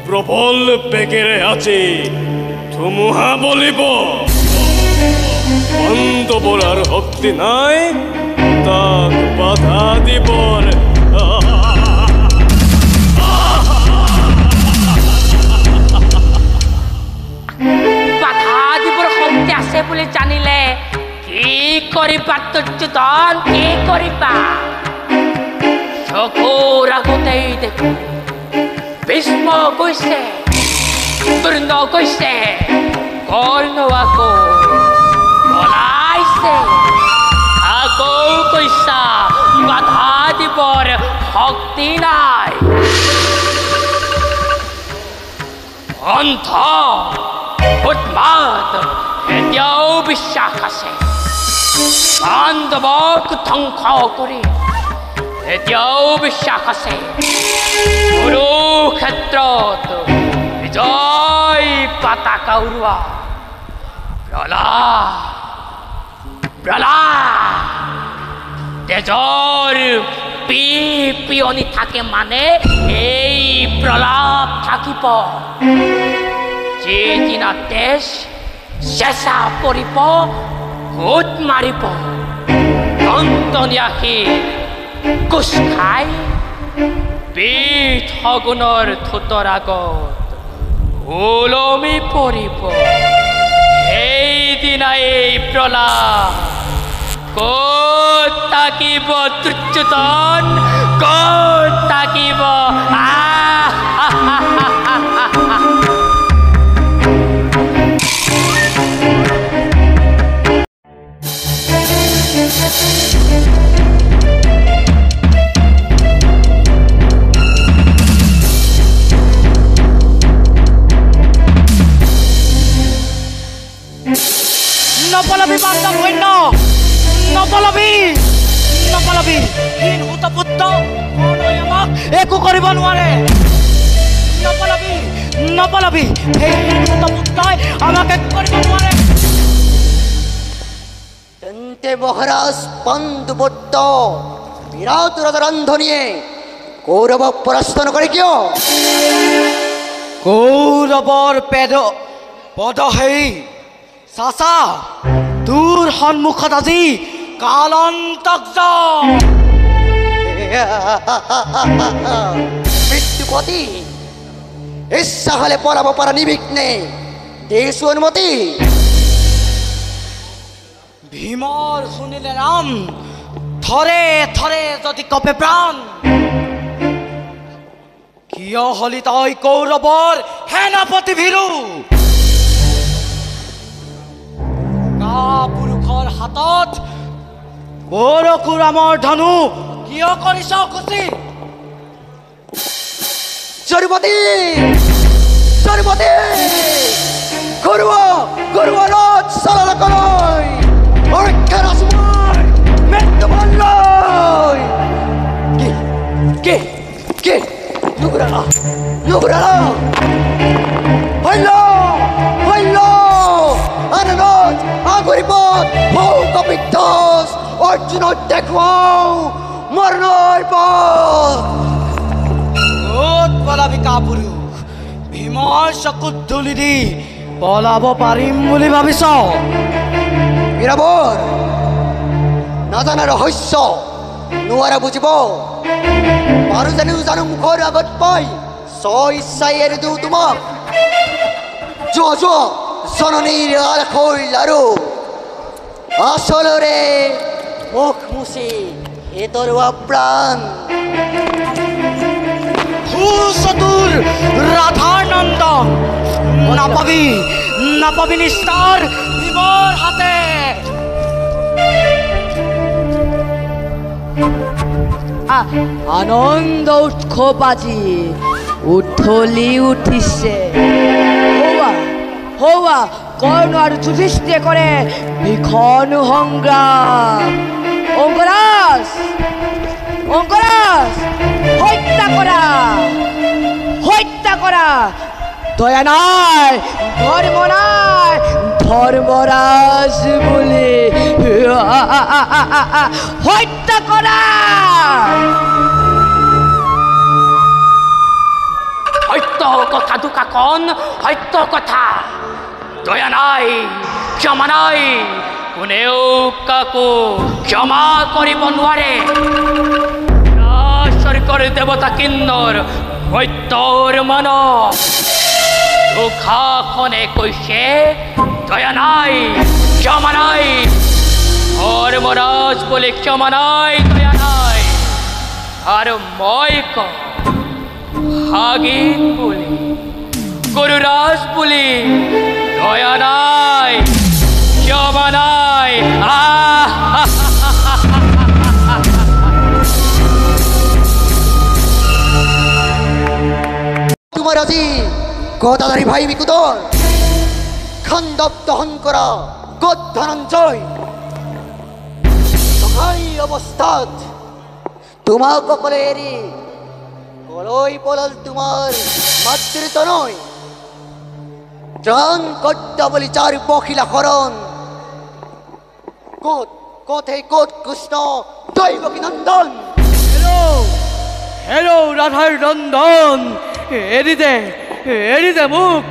প্ৰবল বেগেৰে আছে ধুমুহা বলিব পাণ্ডৱৰ আৰ শক্তি নাই তাক বাধা দিবৰ বাধা দিবৰ শক্তি আছে বুলি জানিলে কি কৰিবা দুৰ্যোধন কি কৰিবা চকুৰ আগতেই দেখো ভীষ্ম কৈছে দ্ৰোণ কৈছে কৰ্ণ আকৌ পলাইছে আকৌ কৈছা বাধা দিবৰ শক্তি নাই অন্ধ উন্মাদ এতিয়াও বিশ্বাস আছে পাণ্ডৱক ধ্বংস কৰি এতিয়াও বিশ্বাস আছে কুৰুক্ষেত্ৰত বিজয় পতাকা উৰুৱা প্ৰহ্লাদ তেজৰ পিয়নি থাকে মানে এই প্ৰলাপ থাকিব যিদিনা তেজ চেঁচা পৰিব ভূত মাৰিব দন্তনিয়াসী কোচ খাই বিধ সগুণৰ ঠোঁটৰ আগত ওলমি পৰিব সেইদিনা এই প্ৰলাপ ক'ত থাকিব দুৰ্যোধন ক'ত থাকিব নপলাবি বান্ধৱ সৈন্য নপলাবি নপলাবি হীন পুত্ৰ কৰ্ণই আমাক একো কৰিব নোৱাৰে নপলাবি নপলাবি সেই হীন পুত্ৰই আমাক একো কৰিব নোৱাৰে তেন্তে মহাৰাজ পাণ্ডুপুত্ৰ বিৰাট ৰাজৰান্ধনিয়ে কৌৰব পৰাস্ত নকৰে কিয় কৌৰৱৰ পদহেই চাচা তোৰ সন্মুখত আজি কালন্তক মৃত্যুপতি ইচ্ছা হলে পলাব পাৰা নিবিঘ্নে দেছো অনুমতি ভীমৰ শুনিলে ৰাম থৰে থৰে যদি কপে প্ৰাণ কিয় হলি তই কৌৰৱৰ সেনাপতি ভীৰু পুৰুষৰ হাতত পৰশুৰামৰ ধনু কিয় কৰিছ খুচি চৰপতি চৰপতি গৰুৱাৰত চলালকৈ অৰক্ষাৰ আচুমাৰ মৃত্যু ভাললৈ কি নুগুৰালা হইল আনন্দত আগৰিপত ভৌকপিত্তস অৰ্জুনত দেখুৱাও মৰণৰ পথ ক'ত পলাবি কাপুৰুষ ভীমৰ চকুত ধূলি দি পলাব পাৰিম বুলি ভাবিছ বীৰবৰ নাজানা ৰহস্য নোৱাৰা বুজিব পাৰো জানো মুখৰ আগত পাই ইচ্ছাই এৰি দিওঁ তোমাক যোৱা জননীৰ আলখৈ লাৰু আচলৰে মুখ মুচি এতৰুৱা প্ৰাণ সুচতুৰ ৰাধাৰ নন্দন নাপাবি নিস্তাৰ ভীমৰ হাতে আনন্দ উৎসৱ আজি উঠলি উঠিছে হৌৱা কৰ্ণ আৰু যুধিষ্ঠিৰে কৰে ভীষণ সংগ্ৰাম অংগৰাজ হত্যা কৰা দয়া নাই ধৰ্মৰাজ বুলি হত্যা কৰা সত্য কথা দুকাকন সত্য কথা দয়া নাই ক্ষমা নাই কোনেও কাকো ক্ষমা কৰিব নোৱাৰে স্বৰ্গৰ দেৱতা কিন্নৰ সত্যৰ মানৱ দুখাখনে কৈছে দয়া নাই ক্ষমা নাই ধৰ্মৰাজ বুলি ক্ষমা নাই দয়া নাই আৰু মই কওঁ হাগিন বুলি গৰুৰাজ বুলি দয়া নাই ক্ষমা নাই মহারাজি গদাধারী ভাই বিকুদর খান্দব দহন করা গদ্ধনঞ্জয় সহায় অবস্থাত তোমার কপালে এরি কলই পলল তোমার মাতৃত নয় ত্রাণ কর্তা বলি চার বখিলা হরণ কোট কোথে কোট কৃষ্ণ দৈবকী নন্দন হেলো রাধার নন্দন এরিদে মুখ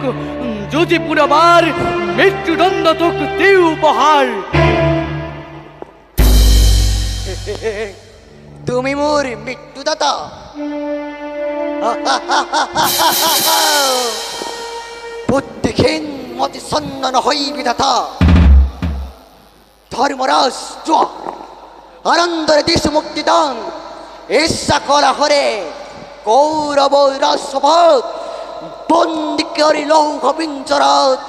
যদি পুনবার মৃত্যুদণ্ড তোক দিউ উপহার তুমি মোর মৃত্যুদাতা বুদ্ধিহীন মতি সন্ন্যান হই বিধাতা ধর্মরাজ আনন্দরে দেশ মুক্তিদান ঈর্ষা করা হরে কৌরব রাজসভাত বন্দি করি লৌহ পিঞ্জরাত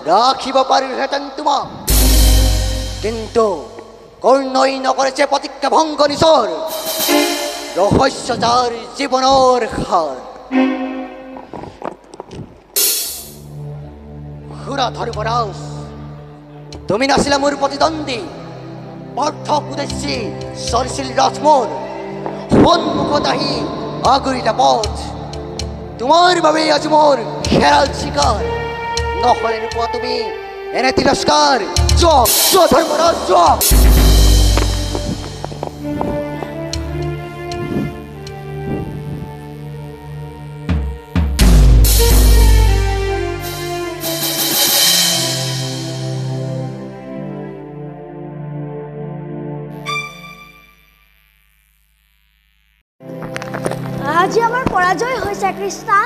রাখিব পারি হেতেন তোমা কিন্তু কর্ণই নকরেছে প্রতিজ্ঞা ভঙ্গ নিসর রহস্য যার জীবনের হার খুরা ধর্মরাজ তুমি নাছিলা মোর প্রতিদ্বন্দ্বী পার্থক উদ্দেশ্যে সরশীল রাজমোর সন্মুখতাহি আগরিতা পথ তোমার ভাবে আজ মোর খেরাল শিকার নহলে নোপোৱা তুমি এনে তিৰস্কাৰ জপ ধৰ্মৰাজ জপ আজি আমাৰ পৰাজয় হৈছে কৃষ্ণা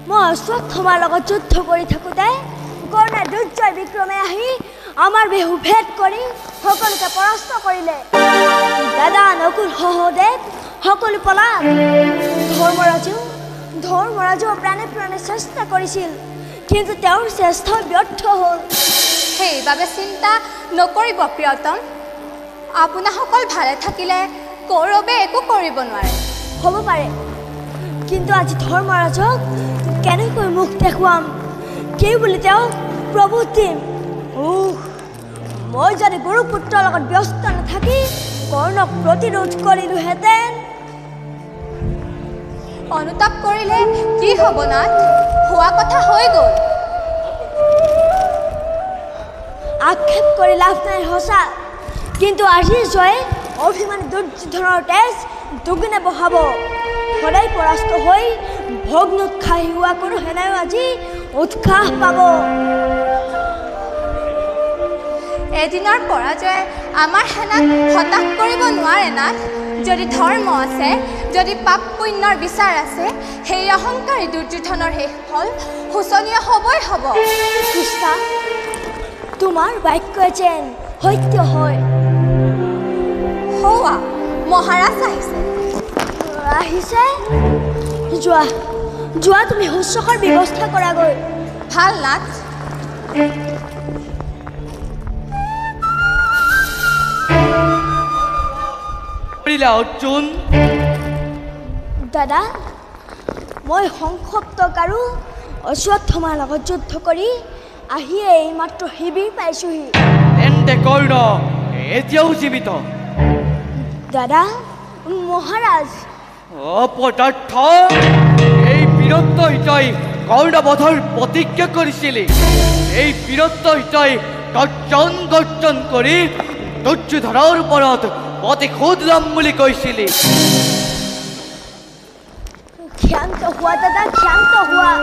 মই অশ্বত্থামাৰ লগত যুদ্ধ কৰি থাকোঁতে কৰ্ণে দুৰ্জয় বিক্ৰমে আহি আমাৰ বিহু ভেদ কৰি সকলোকে পৰাস্ত কৰিলে দাদা নকুল সহদেৱ সকলো পলাল ধৰ্মৰাজেও প্ৰাণে প্ৰাণে চেষ্টা কৰিছিল কিন্তু তেওঁৰ চেষ্টা ব্যৰ্থ হ'ল সেইবাবে চিন্তা নকৰিব প্ৰিয়তম আপোনাসকল ভালে থাকিলে কৌৰৱে একো কৰিব নোৱাৰে হ'ব পাৰে কিন্তু আজি ধৰ্মৰাজক কেনেকৈ মুখ দেখুৱাম কি বুলি তেওঁ প্ৰভু দিম মই যদি গুৰুপুত্ৰৰ লগত ব্যস্ত নাথাকি কৰ্ণক প্ৰতিৰোধ কৰিলোহেঁতেন অনুতাপ কৰিলে কি হ'ব না হোৱা কথা হৈ গ'ল আক্ষেপ কৰি লাভ নাই সঁচা কিন্তু আজিৰ জয়ে অভিমানী দুৰ্যোধনৰ তেজ দুগুণে বহাব সদায় পৰাস্ত হৈ ভগ্নোৎসাহী হোৱা কোনো সেনায়ো আজি উৎসাহ পাব এদিনৰ পৰাজয়ে আমাৰ সেনাক হতাশ কৰিব নোৱাৰে না যদি ধৰ্ম আছে যদি পাপ পুণ্যৰ বিচাৰ আছে সেই অহংকাৰী দুৰ্যোধনৰ শেষ ফল শোচনীয় হ'বই হ'ব কৃষ্ণা তোমাৰ বাক্য যেন সত্য হয় হৌৱা মহাৰাজ আহিছে যোৱা তুমি শুশ্ৰূষাৰ ব্যৱস্থা কৰাগৈ ভাল নাথ অৰ্জুন দাদা মই সংক্ষপ্তক আৰু অশ্বত্থামাৰ লগত যুদ্ধ কৰি আহিয়ে এইমাত্ৰ শিবিৰ পাইছোহি তেন্তে কৰ্ণ এতিয়াও জীৱিত দাদা মহাৰাজ অপদাৰ্থ এই বীৰত্বই তই কৰ্ণবধৰ প্ৰতিজ্ঞা কৰিছিলি এই বীৰত্বই তই গৰ্জন কৰি দুৰ্যোধনৰ ওপৰত প্ৰতিশোধ ল'ম বুলি কৈছিলি ক্ষান্ত হোৱা দাদা ক্ষান্ত হোৱা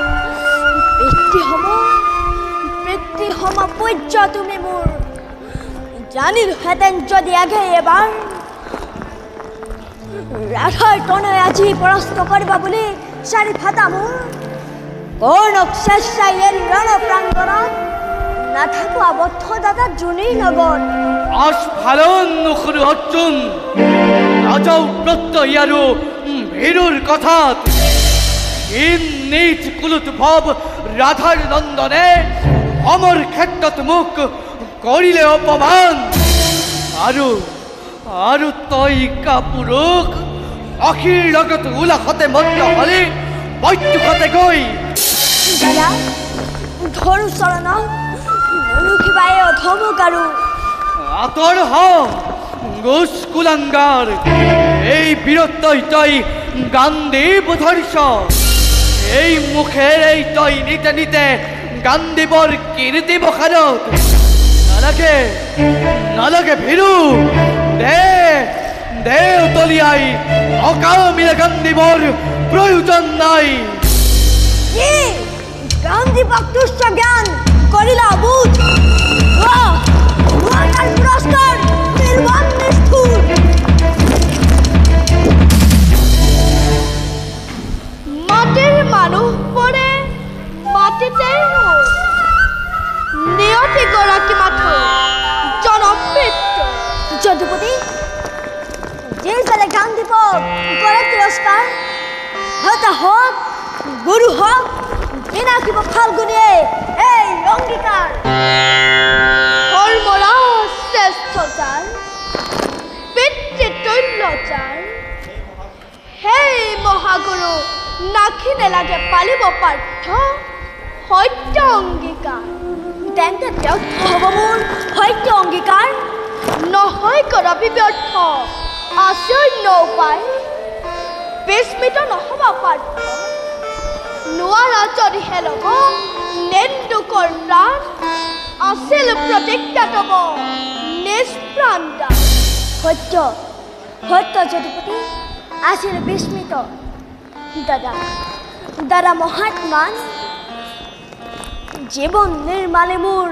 পিতৃসম পূজ্য তুমি মোৰ জানিলোহেঁতেন যদি আগে এবাৰ ৰাধাৰ তনয় আজি পৰাস্ত কৰিবা বুলি চাৰি ফাটা মোৰ কৰ্ণক চেষ্টাই এৰি ৰণ প্ৰাংগণত নাথাকো আবদ্ধ দাদা জুনিৰ লগত আস্ফালন নকৰো অৰ্জুন ৰাজাও প্ৰত্যয় আৰু ভীৰুৰ কথাত নিজ কুলুত ভাৱ ৰাধাৰ নন্দনে অমৰ ক্ষেত্ৰত মোক কৰিলে অপমান আৰু তই কাপুৰুষ অখিৰ লগত উলাহতে মন্দ হলে বৈদ্যুকতে গৈ দাদা ধৰো চৰণ নুৰুখিবাই অধমক আৰু আঁতৰ হ গোস কুলাঙ্গার এই বীরত্বই তই গান্ধী বুধর্ষ এই মুখের এই তই নিতে নিতে গান্ধীবর কীর্তি বখানত নালাগে নালাগে ভীরু দে দে উতলিয়াই অকামিলে গান্ধীবর প্রয়োজন নাই কি গান্ধী ভক্তুষ্য জ্ঞান করিলা বুঝ তার পুরস্কার নির্বাণ নিষ্ঠুর মাটির মানুষ পরে মাটিতে নিয়তি গৰাকী মাথো জনম মৃত্যু যদুপতি যে সালে গান্ধী করে তিরস্কার হতা হোক গুরু হোক বিনা কিব ফাল্গুনিয়ে এই অঙ্গীকার ধর্মরা শ্রেষ্ঠতার পিতৃতুল্যতার সেই মহাগুৰু নাখিনে লাগে পালিব পাৰ্থ সত্য অঙ্গীকাৰ তেন্তে ব্যৰ্থ হ'ব মোৰ সত্য অঙ্গীকাৰ নহয় কদাপি ব্যৰ্থ আছে অন্য উপায় বিস্মিত নহ'ব পাৰ্থ নোৱাৰা যদিহে ল'ব নেন্দুকৰ প্ৰাণ আছিল প্ৰতিজ্ঞা তব নিষ্প্ৰাণ সত্য সত্য যদুপতি আছিল বিস্মিত দাদা দাদা মহাত্মান জীৱন নিৰ্মাণে মোৰ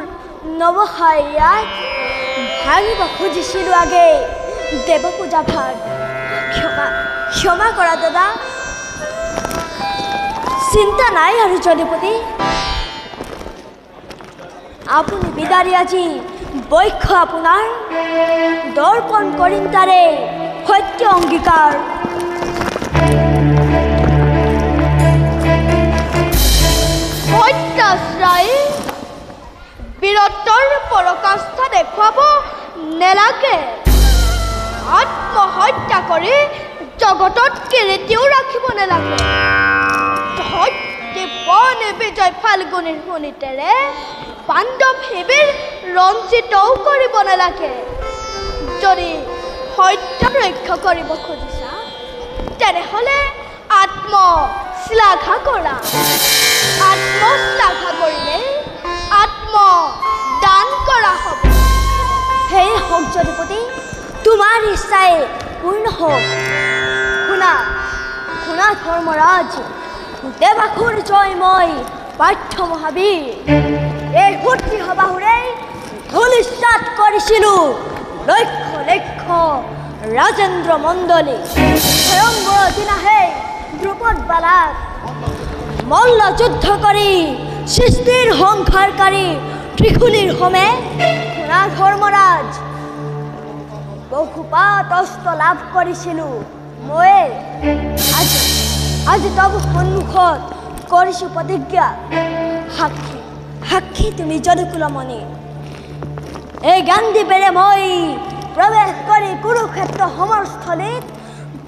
নৱহাই ইয়াত ভাঙিব খুজিছিলোঁ আগে দেৱ পূজা ভাগ ক্ষমা ক্ষমা কৰা দাদা চিন্তা নাই আৰু যদুপতি আপুনি বিদাৰি আজি বৈক্ষ আপোনাৰ দৰ্পণ কৰিম তাৰে সত্য অঙ্গীকাৰ সত্যাশ্ৰয় বীৰত্বৰ পৰকাষ্ঠা দেখুৱাব নেলাগে আত্মহত্যা কৰি জগতত কীৰ্তিও ৰাখিব নেলাগে সত্যপণে বিজয় ফাল্গুনীৰ শোণিতেৰে পাণ্ডৱ শিবিৰ ৰঞ্জিতও কৰিব নালাগে যদি সত্য ৰক্ষা কৰিব খুজিছা তেনেহ'লে আত্মশ্লাঘা কৰা আত্মশ্লাঘা কৰিলে আত্ম দান কৰা হ'ব হে হোক যদুপতি তোমাৰ ইচ্ছাই পূৰ্ণ হোক শুনা শুনা ধৰ্মৰাজ দেৱাসুৰ জয়ময় পাৰ্থ মহাবীৰ এই সূত্ৰী সবাহুৰে ধূলিসাৎ কৰিছিলোঁ লক্ষ লক্ষ ৰাজেন্দ্ৰ মণ্ডলী স্বয়ংবৰ দিনাহে দ্ৰুপদ বালাক মল্ল যুদ্ধ কৰি সৃষ্টিৰ সংসাৰকাৰী ত্ৰিশূলীৰ হোমে শুনা ধৰ্মৰাজ বহুপাত অস্ত্ৰ লাভ কৰিছিলোঁ মই আজি আজি তব সন্মুখত কৰিছোঁ প্ৰতিজ্ঞা সাক্ষী সাক্ষী তুমি যদুকুলমণি এই গান্ধীবেৰে মই প্ৰৱেশ কৰি কুৰুক্ষেত্ৰ সমৰস্থলীত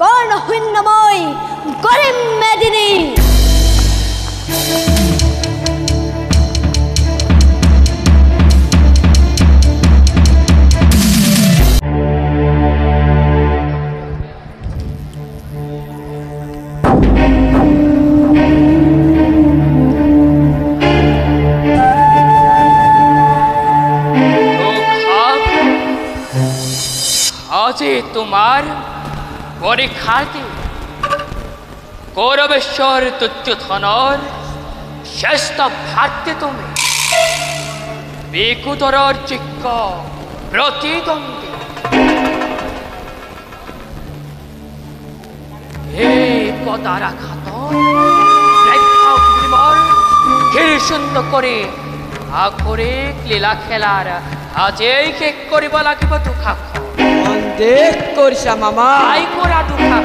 কৰ্ণশূন্য মই কৰিম মেদিনী আজি তোমার পরীক্ষার্থী কৌরবেশ্বর দুর্যোধনর শ্রেষ্ঠ ভাতৃ তুমি বিকুতরর চিক্ক প্রতিদ্বন্দ্বী এই কদারা খাতন সুন্দ করে আখরিক লীলা খেলার আজই শেষ কৰিব লাগিব দুখাখ দেখ কৰিছা মামা আই কৰা দুখাখ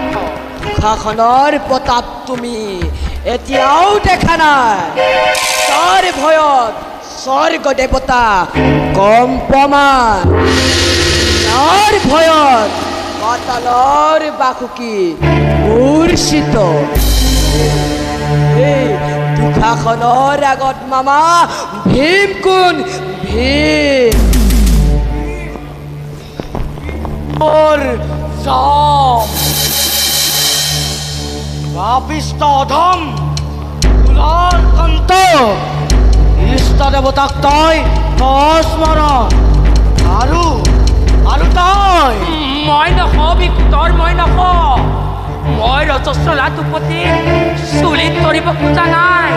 দুখাখনৰ প্ৰতাপ তুমি এতিয়াও দেখা নাই তাৰ ভয়ত স্বৰ্গ দেৱতা কম্পমান তাৰ ভয়ত পাতালৰ বাসুকি মূৰ্ছিত এই দুখাখনৰ আগত মামা ভীম কোন ভীম মোৰ জম পাপিষ্ট অধম ফুলৰ কন্ত ইষ্ট দেৱতাক তই স্মৰণ আৰু তই মই নখ বিকুতৰ মই নখ মই ৰজস্বলা দুপতি চুলিত ধৰিব খোজা নাই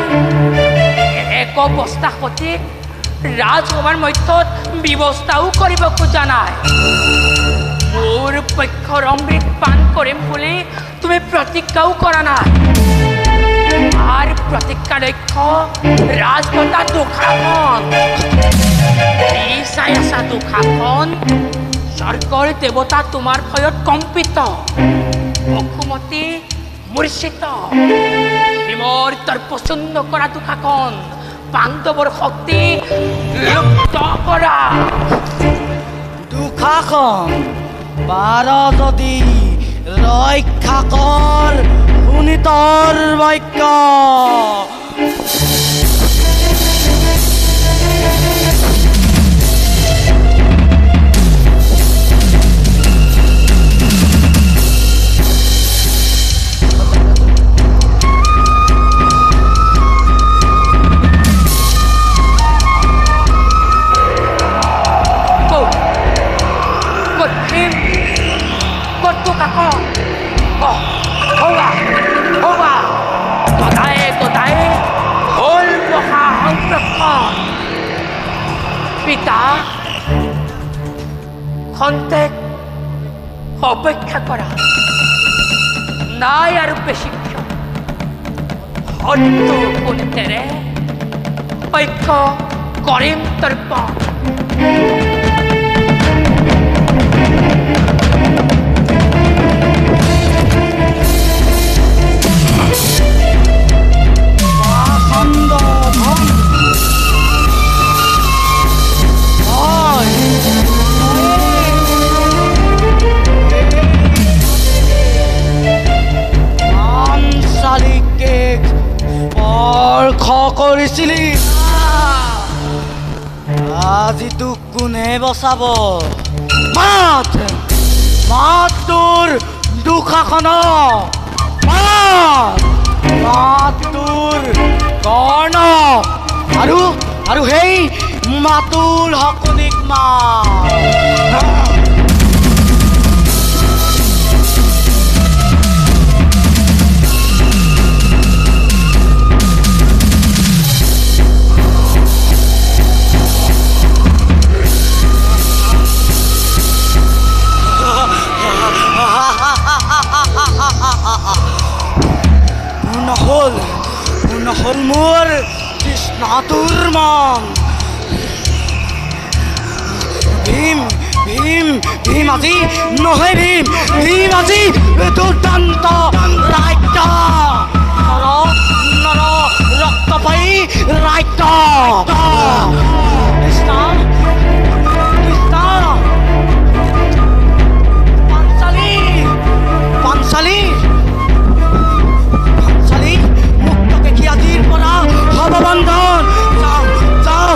এক অৱস্থা সঠিক ৰাজসভাৰ মধ্যত ব্যৱস্থাও কৰিব খোজা নাই মোৰ পক্ষৰ অমৃত পান কৰিম বুলি তুমি প্ৰতিজ্ঞাও কৰা নাই আৰ প্ৰতিজ্ঞা লক্ষ্য ৰাজমাতা দুখাখন এই চাই আছা দুখাখন স্বৰ্গৰ দেৱতা তোমাৰ ভয়ত কম্পিত অসুমতি মূৰ্ছিত ভীমৰ তৰ্পচূন্য কৰা দুখাখন পাণ্ডৱৰ শক্তি লুপ্ত কৰা দুখাখন পাৰ যদি ৰক্ষা কৰ শুনিতৰ বাক্য পিতা খন্তেক অপেক্ষা কৰা নাই আৰু বেছি সত্য কোণেৰে ঐক্য কৰিম তৰ্পণ কৰিছিলি আজি তোক কোনে বচাব মাত মাত তোৰ দুখাখন মাত তোৰ কৰ্ণ আৰু সেই মাতুল শকুনিক মাত নহ'ল মোৰ কৃষ্ণটোৰ মন ভীম ভীম ভীম আজি নহয় ভীম আজি দুৰ্দান্ত ৰাজ্য নৰ ৰক্তপায়ী ৰাজ্য কৃষ্ণ পাঞ্চালী আজিৰ পৰা ভৱবন্ধন যাও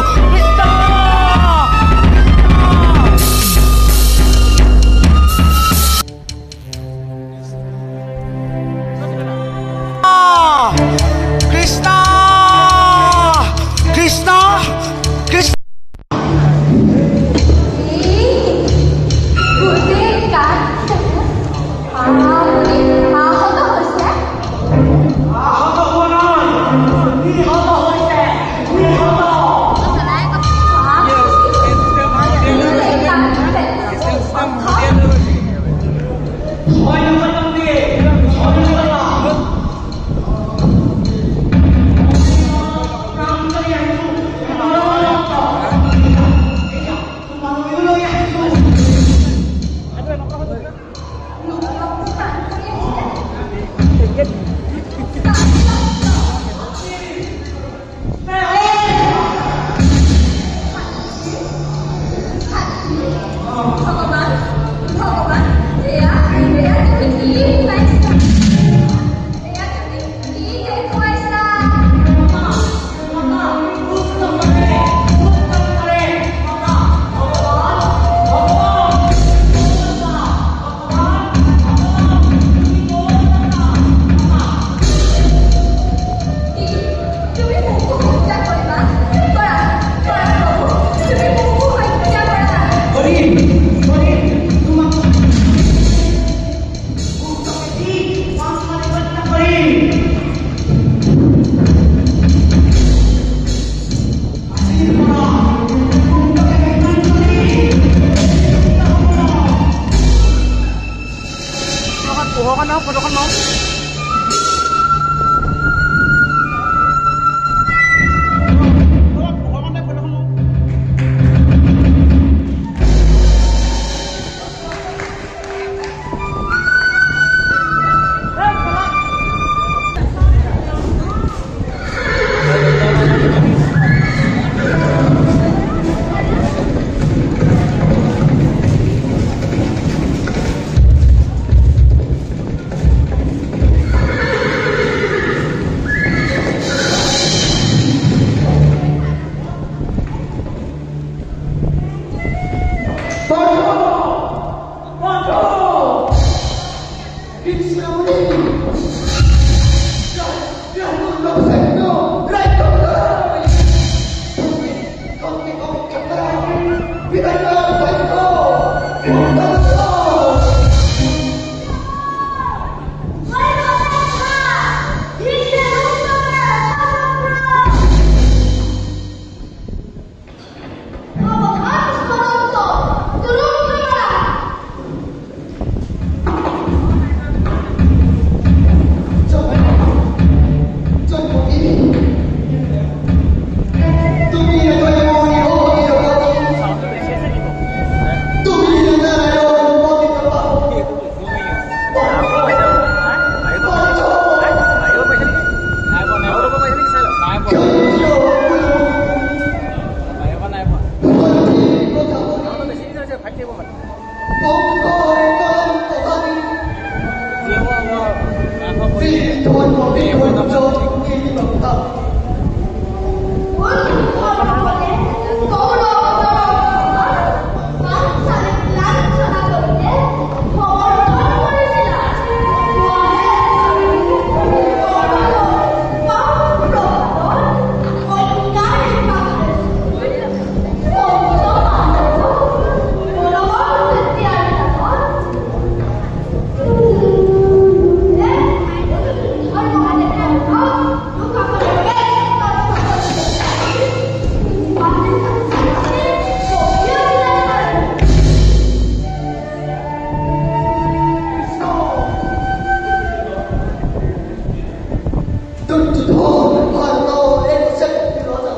দুর্যোধন ভারতের একটি রাজা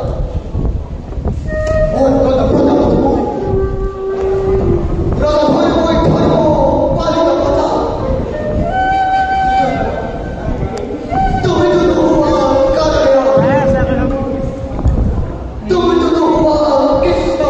ওর কথা প্রজাপতি রাজা ধর্মই ধর্ম পালিত প্রজা তুমি তো ভগবান কালেয়া তুমি তো ভগবান কৃষ্ণ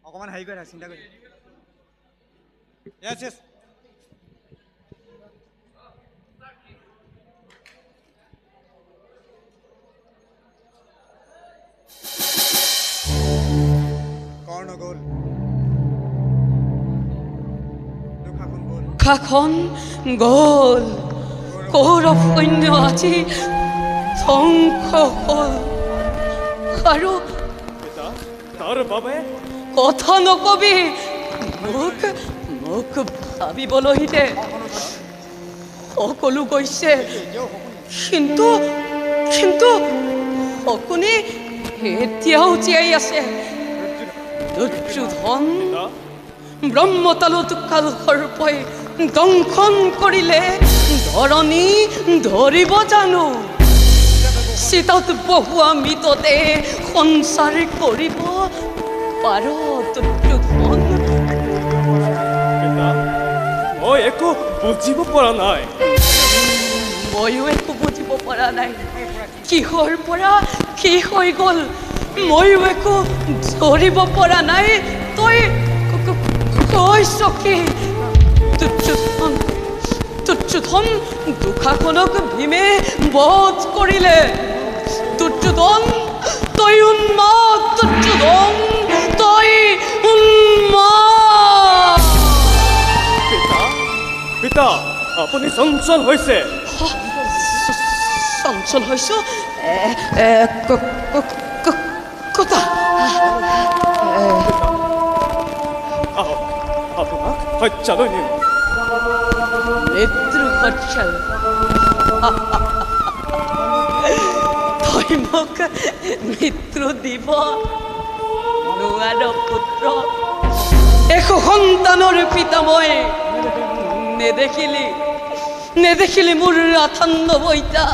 অকমান হেৰি কৰি চিন্তা কৰি yes yes কৰ্ণ গ'ল খাখন গ'ল কৌৰৱ সৈন্য আজি ধ্বংস হ'ল আৰু তাৰ বাবে কথা নকবি মোক মোক ভাবিবলৈ দে সকলো গৈছে কিন্তু কিন্তু শকুনি এতিয়াও জীয়াই আছে দুৰ্যোধন ব্ৰহ্মতালু কাল সৰ্পই দংশন কৰিলে ধৰণী ধৰিব জানো চিতাত বহুৱা মৃততে সঞ্চাৰ কৰিব পাৰ দুৰ্যোধন মই একো বুজিব পৰা নাই ময়ো একো বুজিব পৰা নাই কিহৰ পৰা কি হৈ গ'ল ময়ো একো ধৰিব পৰা নাই তই কৈছ কি বধ করিলে। দুর্যোধন তই উন্মাদ, দুর্যোধন তই উন্মাদ। পিতা পিতা আপুনি চঞ্চল হৈছে। চঞ্চল হৈছো কথা আপোনাক হত্যালৈ নিম। মৃত্যু হত্যাল তই মোক মৃত্যু দিব নোৱাৰ পুত্ৰ। এশ সন্তানৰ পিতা মই নেদেখিলি মোৰ আঠান্ন বইতা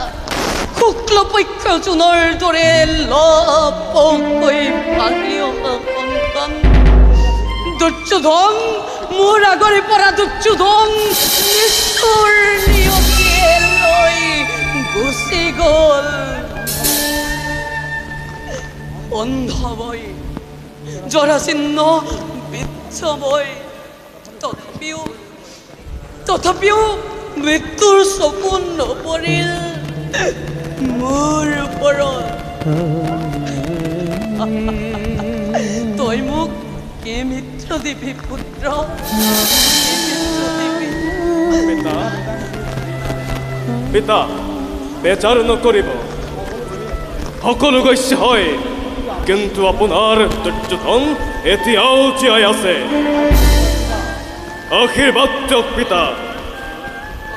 শুক্ল পক্ষ জোনৰ দৰে লপকৈ ভাগি অহা সন্তান দুৰ্যোধন। মোৰ আগৰে পৰা দুৰ্যোধন নিষ্ঠুৰ নিয়তিয়ে লৈ গুচি গ'ল। অন্ধময় জৰাচিহ্ন বিদ্ধময় তথাপিও মৃত্যুৰ চকু নপৰিল মোৰ ওপৰত। তই মোক কি মিত্ৰ দিবি পুত্ৰ? পিতা বেজাৰ নকৰিব। সকলো গৈছে হয়, কিন্তু আপোনাৰ দুৰ্যোধন এতিয়াও জীয়াই আছে। আশীৰ্বাদ দিয়ক পিতা,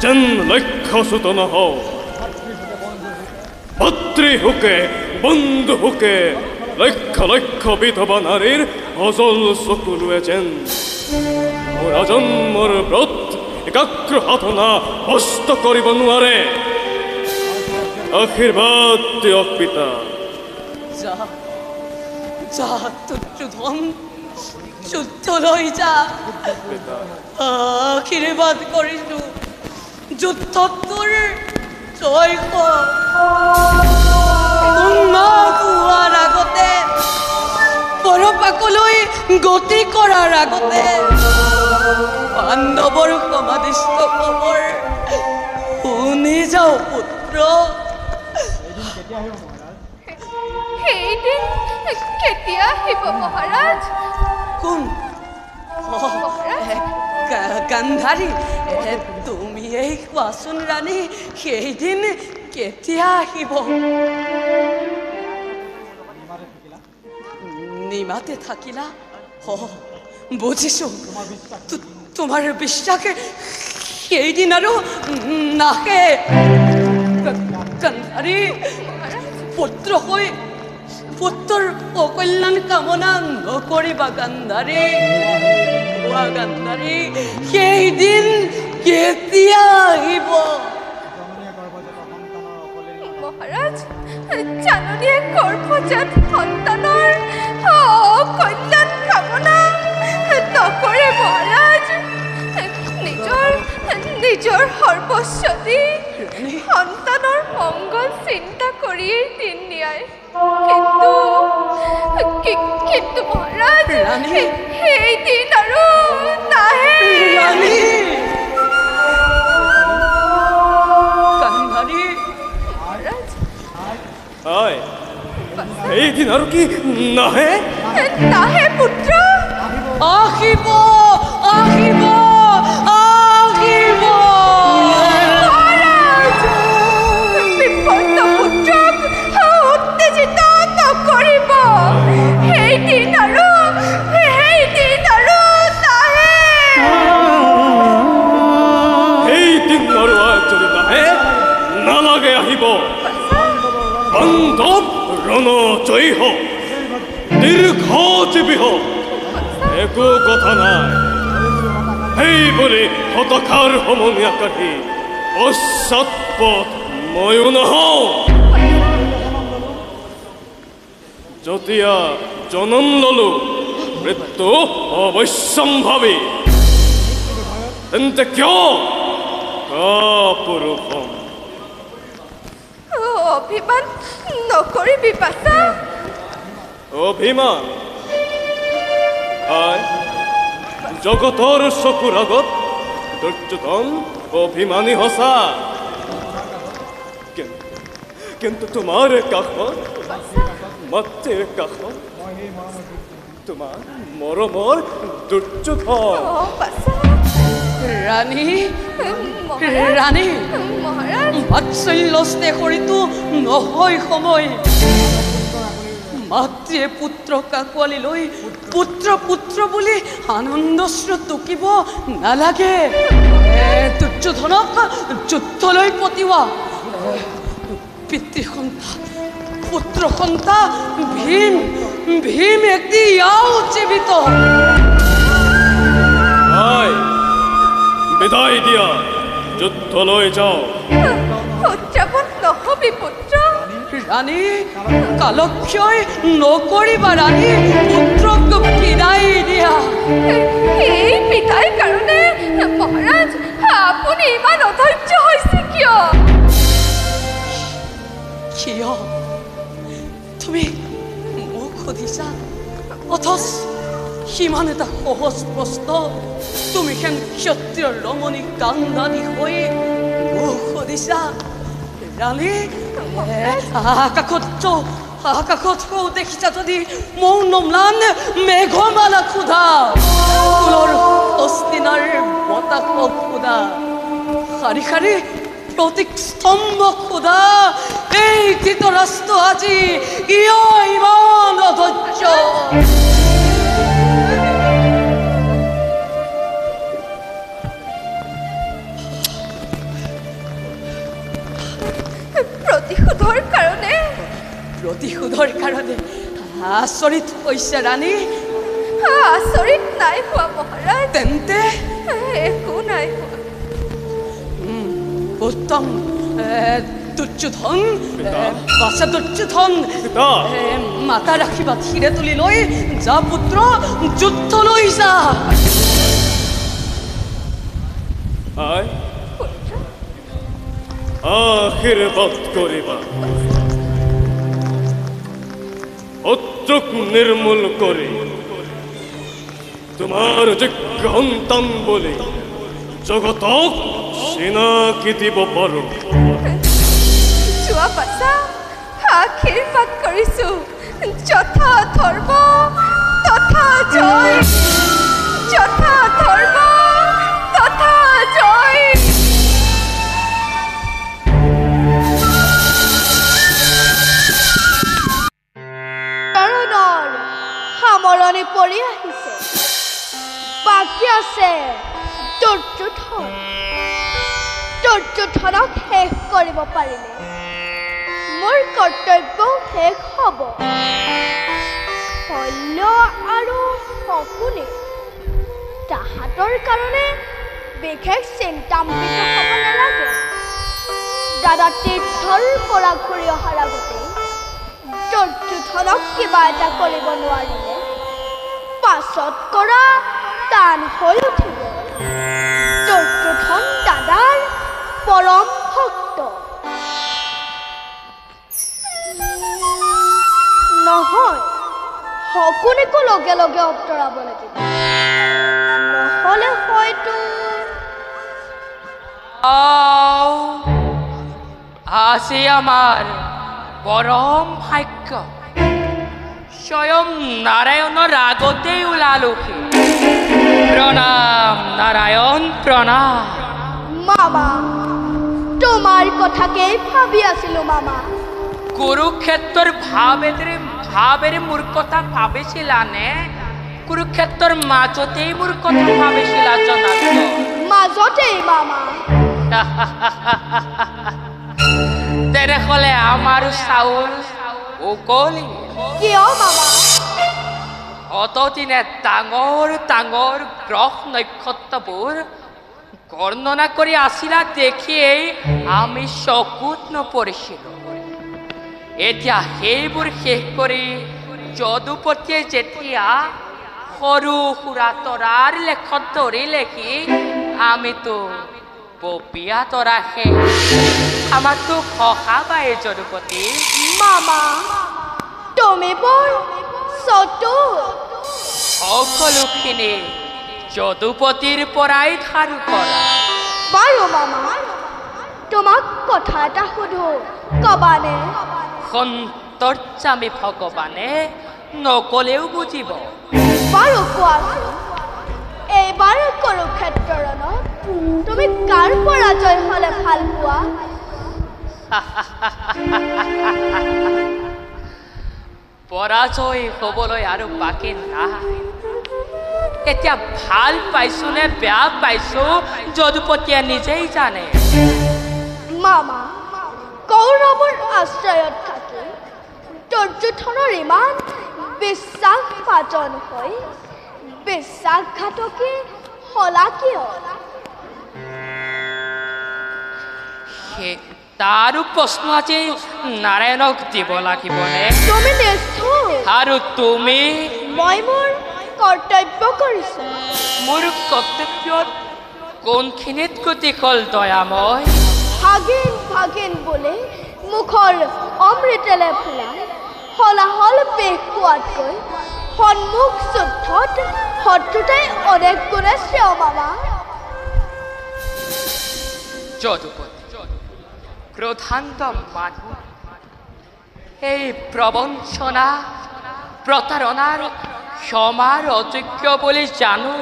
যেন লক্ষ্যচ্যুত নহওঁ। ভাতৃ সুখে বন্ধু সুখে লক্ষ লক্ষ বিধৱা নাৰীৰ অজল চকুলোৱে যেন মোৰ আজন্মৰ ব্ৰত একাগ্ৰ সাধনা নষ্ট কৰিব নোৱাৰে। আশীৰ্বাদ দিয়ক পিতা। যা দুৰ্যোধন যুদ্ধলৈ যা। আশীৰ্বাদ কৰিছো যুদ্ধত তোৰ জয় হোৱাৰ আগতে পৰপাকলৈ গতি কৰাৰ আগতে পাণ্ডৱৰ সমাধিস্থ খবৰ শুনি যাওঁ পুত্ৰ। সেইদিন কেতিয়া আহিব মহাৰাজ? কোন? গান্ধাৰী তুমিয়েই কোৱাচোন ৰাণী, সেইদিন কেতিয়া আহিব? নিমাতে থাকিলা? বুজিছো, তোমাৰ বিশ্বাস সেইদিন আৰু নাহে। গান্ধাৰী পুত্ৰৰ অকল্যাণ কামনা নকৰিবা গান্ধাৰী। গান্ধাৰী সেইদিন কেতিয়া আহিব? মহাৰাজ, জাননীয়ে গৰ্ভজাত সন্তানৰ অকল্যাণ কামনা নকৰে মহাৰাজ। নিজৰ সৰ্বস্ব দি সন্তানৰ মংগল চিন্তা কৰিয়েই দিন নিয়ায়। কিন্তু মহাৰাজ সেই দিন আৰু নাহে। হয়, এইদিন আৰু কি নাহে? নাহে পুত্ৰ। আহিব আহিব আহিব। বিপন্ন পুত্ৰক উত্তেজিত নকৰিব। সেইদিন আৰু নাহে। সেইদিন আৰু যদি নাহে, নালাগে আহিব। পাণ্ডৱ ৰণজয়ী হওক, দীৰ্ঘজীৱী হওক, একো কথা নাই। সেই বুলি হতষাৰ সমনীয়া কাঢ়ি পশ্চাৎপদ ময়ো নহওঁ। যেতিয়া জনম ললো মৃত্যু অৱশ্যম্ভাৱী, তেন্তে কিয় কাপুৰুষ হ'ম? অভিমান নকৰিবি পাছা। অভিমান? জগতৰ চকুৰ আগত দুৰ্যোধন অভিমানী সঁচা, কিন্তু তোমাৰ কাষত মাতৃৰ কাষত তোমাৰ মৰমৰ দুৰ্যোধন ৰাণী ৰাণী বাৎসল্য স্নেহৰিতো নহয় সময় মাতৃয়ে পুত্ৰক আঁকোৱালি লৈ পুত্ৰ পুত্ৰ বুলি আনন্দশ্ৰু টুকিব নালাগে দুৰ্যোধনক যুদ্ধলৈ পঠিওৱা পিতৃসন্তা পুত্ৰসন্তা ভীম ভীম এতিয়াও জীৱিত বিদায় দিয়া যুদ্ধলৈ যাওঁ উদযাপন নহবি পুত্ৰ ৰাণী কালক্ষয় নকৰিবা ৰাণী পুত্ৰক বিদায় দিয়া এই বিদায়ৰ কাৰণে মহাৰাজ আপুনি ইমান অধৈৰ্য হৈছে কিয় কিয় তুমি মোক সুধিছা অথচ সিমান এটা সহজ প্ৰশ্ন তুমি হেন ক্ষত্ৰিয় ৰমণী কান্দানি হৈ মোক সুধিছা ৰাণী আকাশত দেখিছা যদি মৌন ম্লান মেঘমালা ক্ষুধা ফুলৰ অস্তিনাৰ বতাহক ক্ষুধা শাৰী শাৰী প্ৰতীক স্তম্ভ ক্ষুধা এই ধৃতৰাষ্ট্ৰ আজি ইমান অধৈৰ্য প্ৰতিশোধৰ কাৰণে আচৰিত হৈছে ৰাণী আচৰিত নাই হোৱা মহাৰাজ তেন্তে একো নাই হোৱা উত্তম দুৰ্যোধন বাছা দুৰ্যোধন মাতাৰ আশীৰ্বাদ শিৰে তুলি লৈ যা পুত্ৰ যুদ্ধলৈ যা আশীৰ্বাদ কৰিবা শত্ৰুক নিৰ্মূল কৰি তোমাৰ যোগ্য সন্তান বুলি জগতক চিনাকি দিব পাৰো যোৱা পাছা আশীৰ্বাদ কৰিছো যথা ধৰ্ম তথা জয় যথা ধৰ্ম তথা জয় সামৰণি পৰি আহিছে বাকী আছে দুৰ্যোধনক শেষ কৰিব পাৰিলে মোৰ কৰ্তব্য শেষ হ'ব শল্য আৰু শকুনে তাহাঁতৰ কাৰণে বিশেষ চিন্তাম্বিত হ'ব নালাগে দাদা তীৰ্থৰ পৰা ঘূৰি অহাৰ আগতে দুৰ্যোধনক কিবা এটা কৰিব নোৱাৰিলে পাছত কৰা টান হৈ উঠিব দুৰ্যোধন দাদাৰ পৰম ভক্ত নহয় শকুনিকো লগে লগে অঁতৰাব লাগিব নহ'লে হয়তো আজি আমাৰ পৰম ভাগ্য স্বয়ং নাৰায়ণৰ আগতেই ওলালোহি প্ৰণাম নাৰায়ণ প্ৰণাম মামা তোমাৰ কথাকেই ভাবি আছিলো মামা কুৰুক্ষেত্ৰৰ ভাৱেৰে মোৰ কথা ভাবিছিলানে কুৰুক্ষেত্ৰৰ মাজতেই মোৰ কথা ভাবিছিলা জনাত মাজতেই মামা তেনেহ'লে আমাৰ চাউল উকলি কিয় মামা অতদিনে ডাঙৰ ডাঙৰ গ্ৰহ নক্ষত্ৰবোৰ বৰ্ণনা কৰি আছিলা দেখিয়েই আমি চকুত নপৰিছিলোঁ এতিয়া সেইবোৰ শেষ কৰি যদুপতিয়ে যেতিয়া সৰু সুৰা তৰাৰ লেখত ধৰিলেহি আমিতো পপীয়া তৰা শেষ আমাকতো সহাবাই যদুপতি মামা তুমি বৰ চতুৰ সকলোখিনি যদুপতিৰ পৰাই ধাৰ কৰা বাৰু মামা তোমাক কথা এটা সুধো কবানে সন্তৰ্যামী ভগৱানে নকলেও বুজিব বাৰু কোৱাচোন এইবাৰ কুৰুক্ষেত্ৰ ৰণত তুমি কাৰ পৰাজয় হলে ভাল পোৱা পৰাজয় হবলৈ আৰু বাকী নাই এতিয়া ভাল পাইছো নে বেয়া পাইছো যদুপতিয়ে নিজেই জানে মামা কৌৰৱৰ আশ্ৰয়ত থাকি দুৰ্যোধনৰ ইমান বিশ্বাসভাজন হৈ বিশ্বাসঘাতকী হলা কিয় তাৰো প্ৰশ্ন আজি নাৰায়ণক দিব লাগিবনে তুমি নিষ্ঠুৰ আৰু তুমি মই মোৰ কৰ্তব্য কৰিছো মোৰ কৰ্তব্যত কোনখিনিত গতি হ'ল দয়াময় ভাগিন ভাগিন বুলি মুখৰ অমৃতেলে ফুলাই হলাহল বেশ পোৱাতকৈ সন্মুখ যুদ্ধত শত্ৰুতাই অনেক গুণে শ্ৰেয় মামা যদুপতি ক্ৰোধান্ত মানুহ এই প্ৰবঞ্চনা প্ৰতাৰণাৰ ক্ষমাৰ অযোগ্য বুলি জানো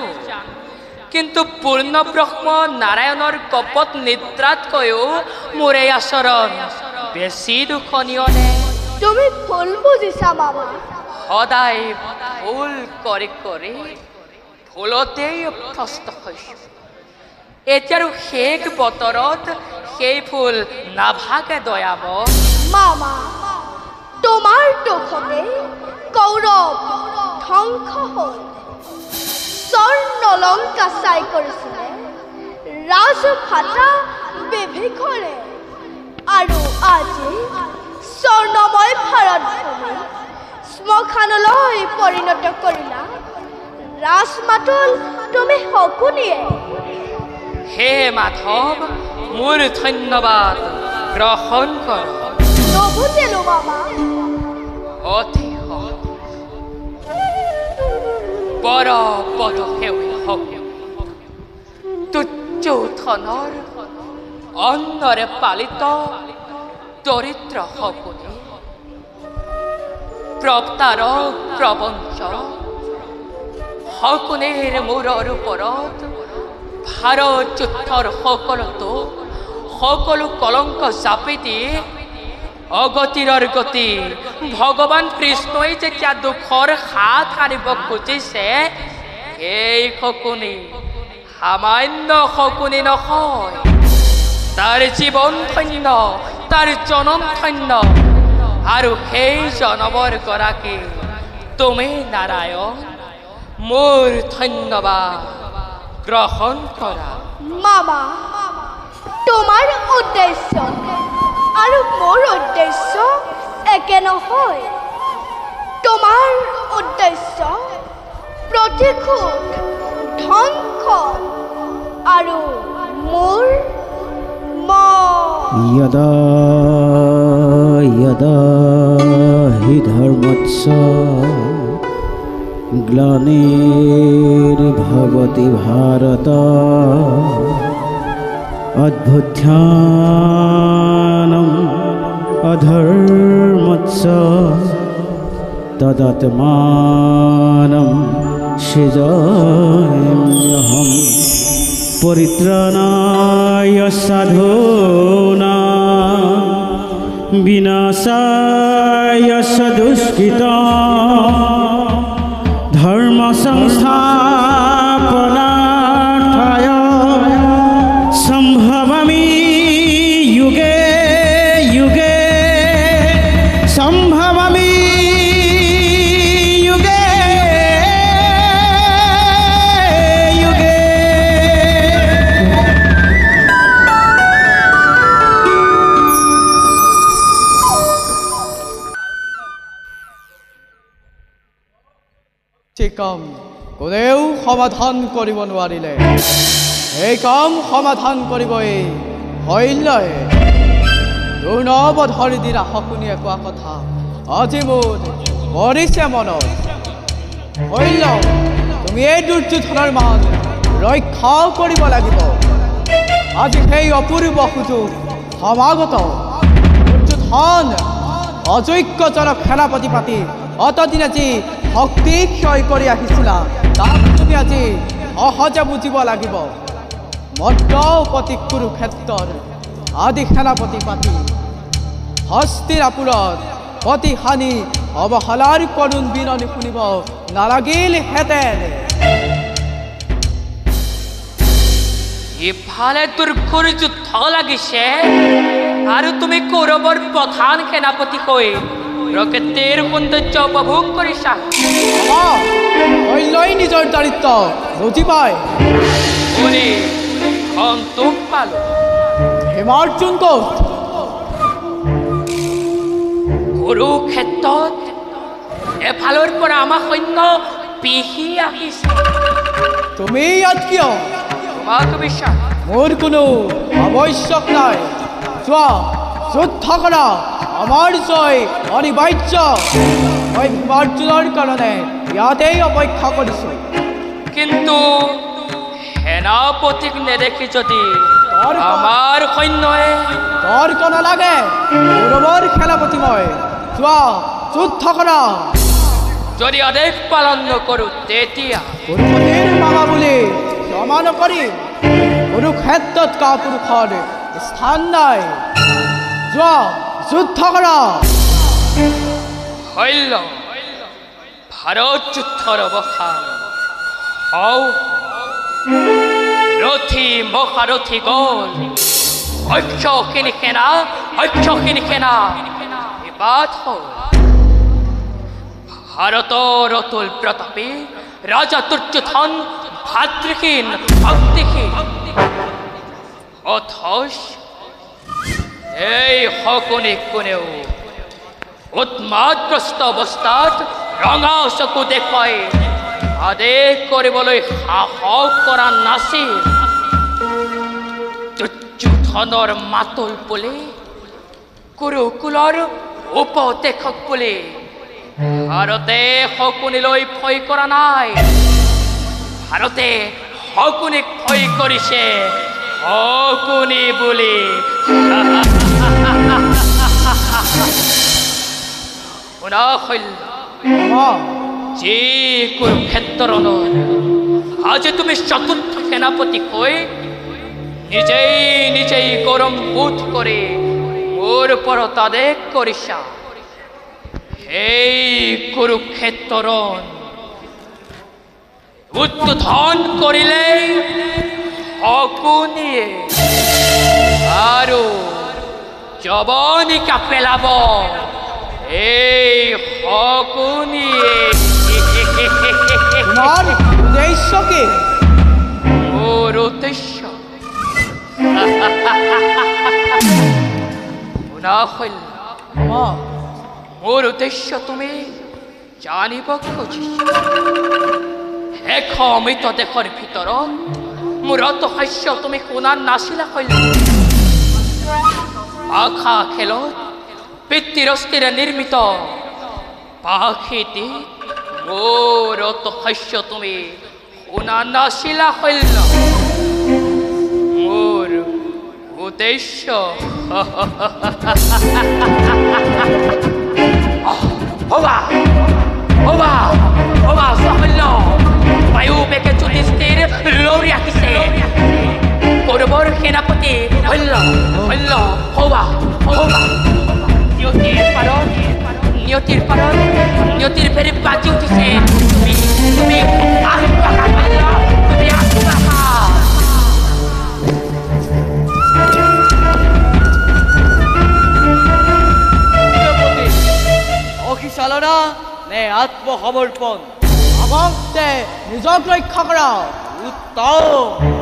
কিন্তু পূৰ্ণব্ৰহ্ম নাৰায়ণৰ কপট নিদ্ৰাতকৈও মোৰ এই আচৰণ বেছি দুখনীয় নে তুমি ভুল বুজিছা মামা সদায় ভুল কৰি কৰি ভুলতেই অভ্যস্ত হৈছো এতিয়াৰো শেষ বতৰত সেই ফুল নাভাগে দয়াময় মামা তোমাৰ দুখতে কৌৰৱ ধ্বংস হ'ল স্বৰ্ণলংকা চাই কৰিছিলে ৰাজভাটা বিভীষণে আৰু আজি স্বৰ্ণময় ভাৰতভূমি শ্মশানলৈ পৰিণত কৰিলা ৰাজমাতুল তুমি শকুনিয়ে হে মাধৱ মোৰ ধন্যবাদ গ্ৰহণ কৰ নবুজিলো মামা অতি বৰ পদ সেউই হওক দুৰ্যোধনৰ অন্নৰে পালিত দৰিদ্ৰ শকুনি প্ৰতাৰক প্ৰবঞ্চ শকুনিৰ মূৰৰ ওপৰত ভাৰত যুদ্ধৰ সকলো কলংক জাপি দি অগতিৰৰ গতি ভগৱান কৃষ্ণই যেতিয়া দুখৰ হাত সাৰিব খুজিছে এই শকুনি সামান্য শকুনি নহয় তাৰ জীৱন ধন্য তাৰ জনম ধন্য আৰু সেই জনমৰ গৰাকী তুমি নাৰায়ণ মোৰ ধন্যবাদ গ্ৰহণ কৰা মামা তোমাৰ উদ্দেশ্য আৰু মোৰ উদ্দেশ্য একে নহয় তোমাৰ উদ্দেশ্য প্ৰতিশোধ ধ্বংস আৰু মোৰ यदा यदा हि धर्मस्य ग्लानिर्भवति भारत अद्भुत्यानम् अधर्मस्य तदात्मानं सृजाम्यहम् परित्राणाय साधूनां विनाशाय दुष्कृतां धर्म संस्थापनार्थाय संभवामि युगे युगे संभवामि युगे युगे কাম কোনেও সমাধান কৰিব নোৱাৰিলে এই কাম সমাধান কৰিবই হইলয় দুৰ্নৱ ধৰি দিৰা শকুনিয়ে কোৱা কথা আজি মোৰ পৰিছে মনত হইল তুমি এই দুৰ্যোধনৰ মান ৰক্ষা কৰিব লাগিব আজি সেই অপূৰ্ব সুযোগ সমাগত দুৰ্যোধন অযোগ্যজনক সেনাপতি পাতি অতদিন আজি শক্তি ক্ষয় কৰি আহিছিলা তাক তুমি আজি সহজে বুজিব লাগিব মধ্যপতি কুৰুক্ষেত্ৰৰ আদি সেনাপতি পাতি হস্তিনাপুৰত প্ৰতিহানি অৱহেলাৰ কৰুণ বিননি শুনিব নালাগিলহেঁতেন ইফালে দুৰ্ঘৰ যুদ্ধ লাগিছে আৰু তুমি কৌৰৱৰ প্ৰধান সেনাপতি হৈ প্ৰকৃতিৰ সৌন্দৰ্য উপভোগ কৰিছা অন্যই নিজৰ দায়িত্ব বুজি পায় সন্তোষ পালো হিমাৰ্জুন ক'ত কুৰুক্ষেত্ৰত এফালৰ পৰা আমাৰ সৈন্য পিহি আহিছে তুমি ইয়াত কিয় তোমাক বিশ্বাস মোৰ কোনো আৱশ্যক নাই চোৱা যুদ্ধ কৰা আমাৰ জয় অনিবাৰ্য মই হিমাৰ্জুনৰ কাৰণে ইয়াতেই অপেক্ষা কৰিছোঁ কিন্তু সেনাপতিক নেদেখি যদি আমাৰ সৈন্যই তৰ্ক নালাগে কৌৰৱৰ সেনাপতি মই চোৱা যুদ্ধ কৰা যদি আদেশ পালন নকৰোঁ তেতিয়া কুৰুপতিৰ মামা বুলি ক্ষমা নকৰিম কুৰুক্ষেত্ৰত কাপুৰুষৰ স্থান নাই যোৱা যুদ্ধ কৰা শৈল ভাৰত যুদ্ধৰ অৱসান ৰথী মহাৰথী গল অক্ষখিনি সেনা বিবাদ হ'ল ভাৰতৰ অতুল প্ৰতাপী ৰাজা দুৰ্যোধন ভাতৃহীন ভক্তিহীন অথচ এই শকুনিক কোনেও উন্মাদগ্ৰস্ত অৱস্থাত ৰঙা চকু দেখুৱাই আদেশ কৰিবলৈ সাহস কৰা নাছিল দুৰ্যোধনৰ মাতুল বুলি কুৰুকুলৰ উপদেশক বুলি ভাৰতে শকুনিলৈ ভয় কৰা নাই ভাৰতে শকুনিক ভয় কৰিছে শকুনি বুলি শুনা যি কুৰুক্ষেত্ৰৰ আজি তুমি চতুৰ্থ সেনাপতি হৈ নিজেই গৰম বোধ কৰি মোৰ ওপৰত আদেশ কৰিছা এই কুৰুক্ষেত্ৰৰ উদ্বোধন কৰিলে শকুনিয়ে আৰু জবনিকা পেলাব এই শকুনিয়ে তোমাৰ উদ্দেশ্য কি মোৰ উদ্দেশ্য শুনা শৈল মোৰ উদ্দেশ্য তুমি জানিব খুজিছা এক অমৃত দেশৰ ভিতৰত মোৰ ৰহস্য তুমি শুনা নাছিলা শৈল পাখা খেলত পিতৃৰস্তিৰে নিৰ্মিত পাখিটি মোৰ ৰহস্য তুমি শুনা নাছিলা শৈল মোৰ উদ্দেশ্য বায়ু বেগে যুধিষ্ঠিৰ লৰি আহিছে কৌৰৱৰ সেনাপতি নিয়তিৰ ফেৰি বাজি উঠিছে তুমি অহিচালনা নে আত্মসমৰ্পণ আগতে নিজক ৰক্ষা কৰা উত্তম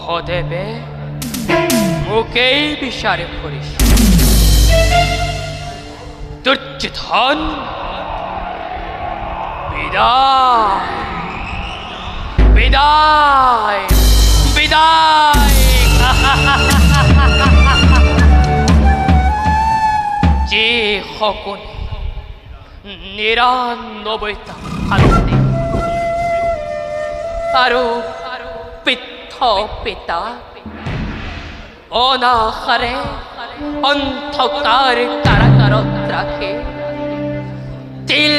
সহদেৱে মুকেই বিচাৰ কৰিস। দুৰ্যোধন বিদায় বিদায় বিদায়। যে সকলে ৯৯টা ভালতে আৰু পিঠ পিতা অনাহাৰে অন্ধকাৰ কাৰাগাৰত ৰাখে তিল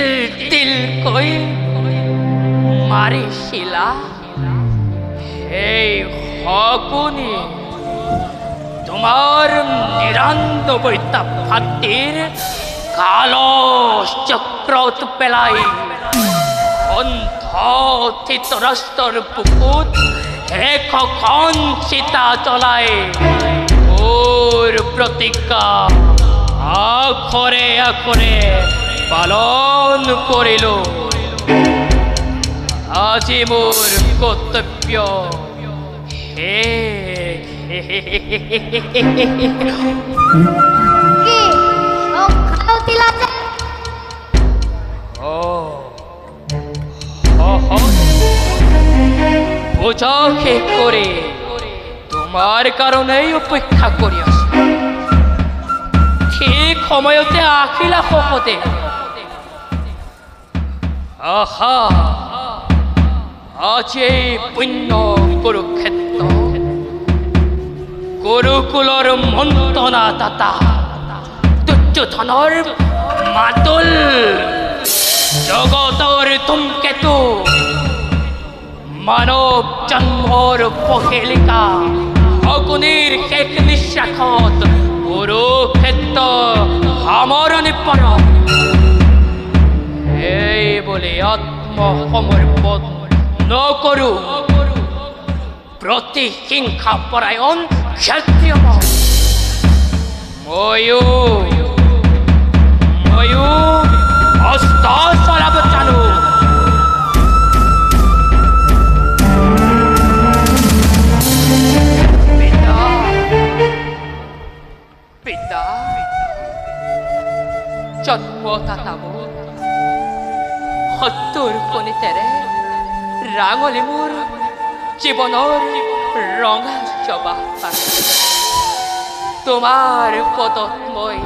তিল কৈ মাৰিছিলা, সেই শকুনি তোমাৰ ৯৯টা ভাতৃৰ কালচ চক্ৰত পেলাই অন্ধ ধৃতৰাষ্ট্ৰৰ বুকুত একখন চিতা জ্বলাই মোৰ প্ৰতিজ্ঞা আখৰে আখৰে পালন কৰিলো। আজি মোৰ কৰ্তব্য শেষ। পূজা শেষ কৰে তোমাৰ কাৰণেই অপেক্ষা কৰি আছো। ঠিক সময়তে আখিলা শপতে আহা আজি পুণ্য কুৰুক্ষেত্ৰ গুৰুকুলৰ মন্ত্ৰণা দাতা দুৰ্যোধনৰ মাতুল জগতৰ ধূমকেতু মানৱ জন্মৰ পহেলিকা শকুনিৰ শেষ নিশ্বাসত কুৰুক্ষেত্ৰ সামৰণি পৰক। এই বুলি আত্মসমৰ্পণ নকৰো প্ৰতিহিংসা পৰায়ণ ক্ষত্ৰিয় ময়ো অস্ত্ৰ চলাব জানো। পিতা জন্মদাতা মোৰ সত্তৰ কণিতেৰে ৰাঙলী মোৰ জীৱনৰ ৰঙা জবা তোমাৰ পদত মই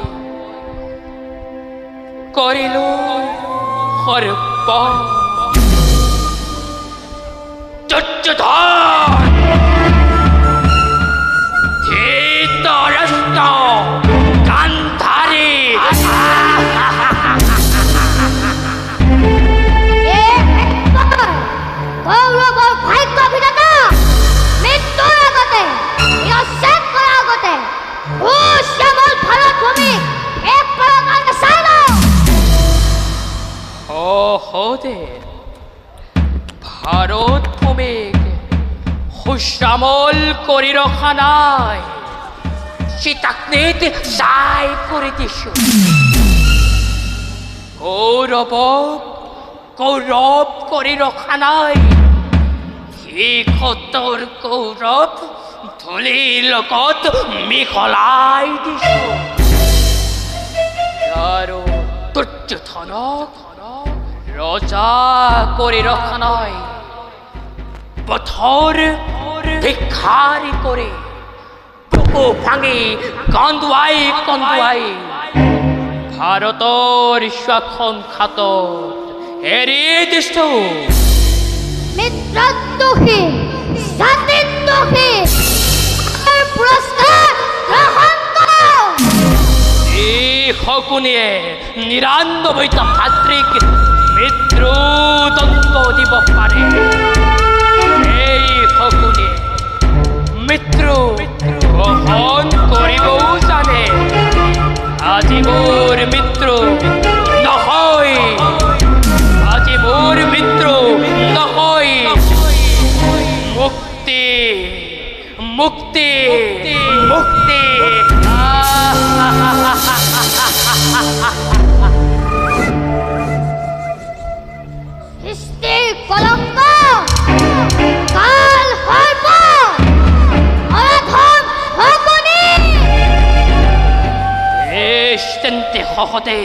কৰিলো সৰ্বম। দুৰ্যোধন ধৃতৰাষ্ট্ৰ গান্ধাৰী কৌৰৱৰ ভাগ্য বিধাতা মৃত্যুৰ আগতে শেষ কৰাৰ আগতে শ্যামল ভাৰত ভূমি একবাৰৰ কাৰণে চাই লওঁ। সহদেৱ ভাৰত ভূমিক সুশ্যামল কৰি ৰখা নাই, চিতাগ্নিত ছাই কৰি দিছো। কৌৰৱক কৌৰৱ কৰি ৰখা নাই, শিখতৰ কৌৰৱ ধূলিৰ লগত মিহলাই দিছো। আৰু দুৰ্যোধনক ৰজা কৰি ৰখা নাই, পথৰ ভিক্ষাৰী কৰি বুকু ভাঙি কন্দুৱাই কন্দুৱাই ভাৰতৰ শাসন খাতত এৰি দিছো। মিত্ৰত দোষী জাতিত দোষী পুৰস্কাৰ গ্ৰহণ কৰ। এই শকুনিয়ে ৯৯টা ভাতৃক মৃত্যুদণ্ড দিব পাৰে। এই শকুনিয়ে মৃত্যু গ্ৰহণ কৰিবও জানে। আজি মোৰ মৃত্যু নহয়, আজি মোৰ মৃত্যু নহয়, মুক্তি মুক্তি মুক্তি। সৃষ্টিৰ কলংক কাল সৰ্প অধম শকুনি সাহসতে